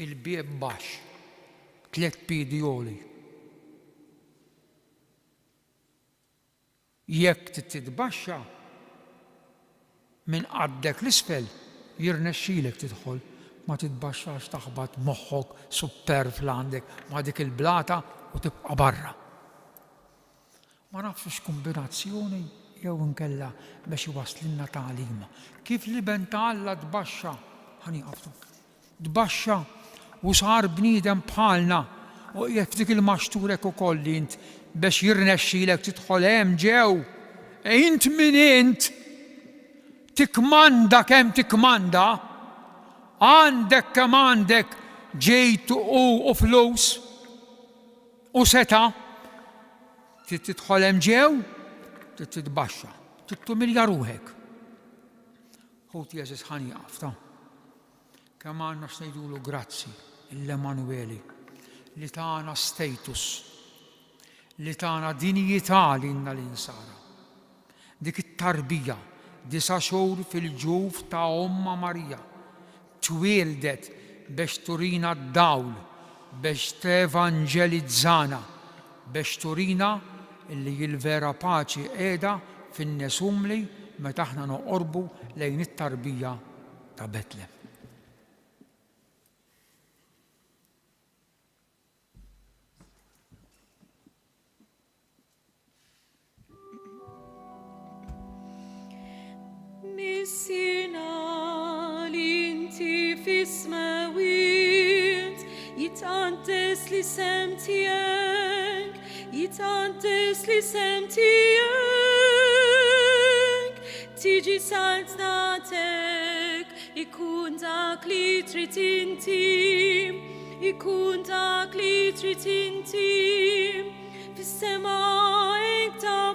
il-bieb baxx, 3 piedi għoli. Jekk titbaxxa minn qaddek l-isfel jirnexxielek tidħol, ma titbaxxax taħbad moħħok superb għandek ma' dik il-blata u tibqa' barra. Ma nafx kombinazzjoni jew inkella biex iwaslilna tagħlima. Kif li benta Alla tbaxxa, ħanieqaftu. Tbaxxa u sar bniedem bħalna u qiegħed f'dik il-maxturek ukoll li int biex jirnexxielek tidħol hemm ġew. Int min int tikmanda kemm tikmanda, għandek kemm għandek ġejtu u flus u seta' tidħol hemm ġew, titbaxxa, tittumilja ruħek. Ħut Jeżis ħanieqaf ta' kemm għandna x'ngħidulu grazzi l-Emanueli li tagħna status, li tagħna dinjità lilna l-insara. Dik it-tarbija 9 xhur fil-ġuf ta' Omma Marija twieldet biex turina d-dawl, biex tevanġelizzana, biex turina illi il-vera paċi qiegħda fin-nesumli meta aħna noqorbu lejn it-tarbija ta' Betlem. Missina l-inti fis-smawit, jitantes li sem tiegħek, jitantes li sem tiegħek, tiġi saltnatek, ikun dak li trid inti, ikun dak li trid inti, fis-sema ta'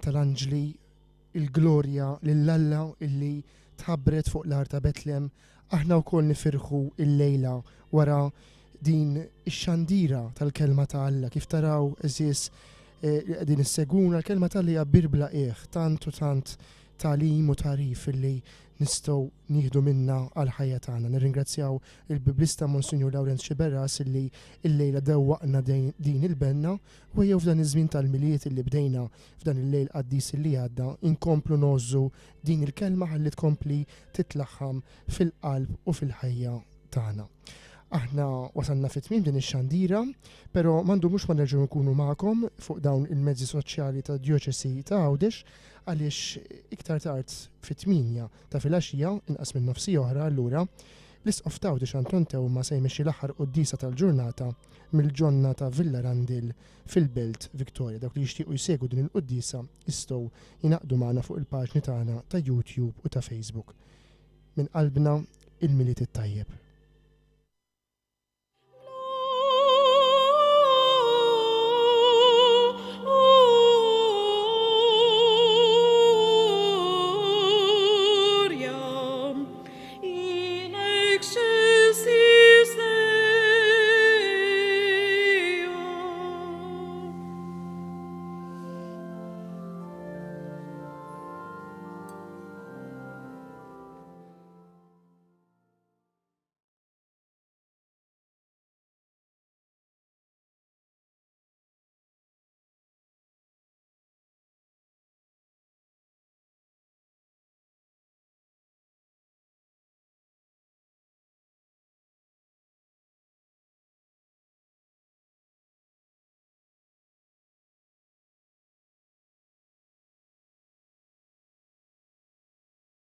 tal-Anġli, il-glorja lill-Alla illi tħabbret fuq l-ar ta' Betlem, aħna wkoll nifirħu il-lejla wara din ix-xandira tal-kelma ta' Alla, kif taraw eżis din is-seguna l-kelma ta' Alla hija birbla tant u tant talim u tarif illi nistgħu nieħdu minna għal ħajja tagħna. Nirringrazzjaw il-Biblista Monsinjur Lawrence Xiberras illi l-lejla dewwaqna din il-benna u jew f'dan iż-żmien tal-miliet illi bdejna f'dan il-lejl qaddis illi għadda inkomplu nożżu din il-kelma ħalli tkompli titlaħħam fil-qalb u fil-ħajja tagħna. Aħna wasalna fit-tmiem din ix-xandira, però m'għandu mhux ma nerġgħu nkunu magħkom fuq dawn il-mezzi soċjali ta' Djoċesi ta' Għawdex għaliex iktar tard fit-8 ta' filgħaxija inqas minn nofsi oħra allura l-Isqof ta' Għawdex Anton Tewma se jmexxi l-aħħar qudiesa tal-ġurnata mill-ġonna ta' Villa Randil fil-Belt Victoria. Dawk li jixtiequ jsegwu din il-qudiesa jistgħu jingħaqdu magħna fuq il-paġni tagħna ta' YouTube u ta' Facebook. Minn qalbna il-miliet it-tajjeb.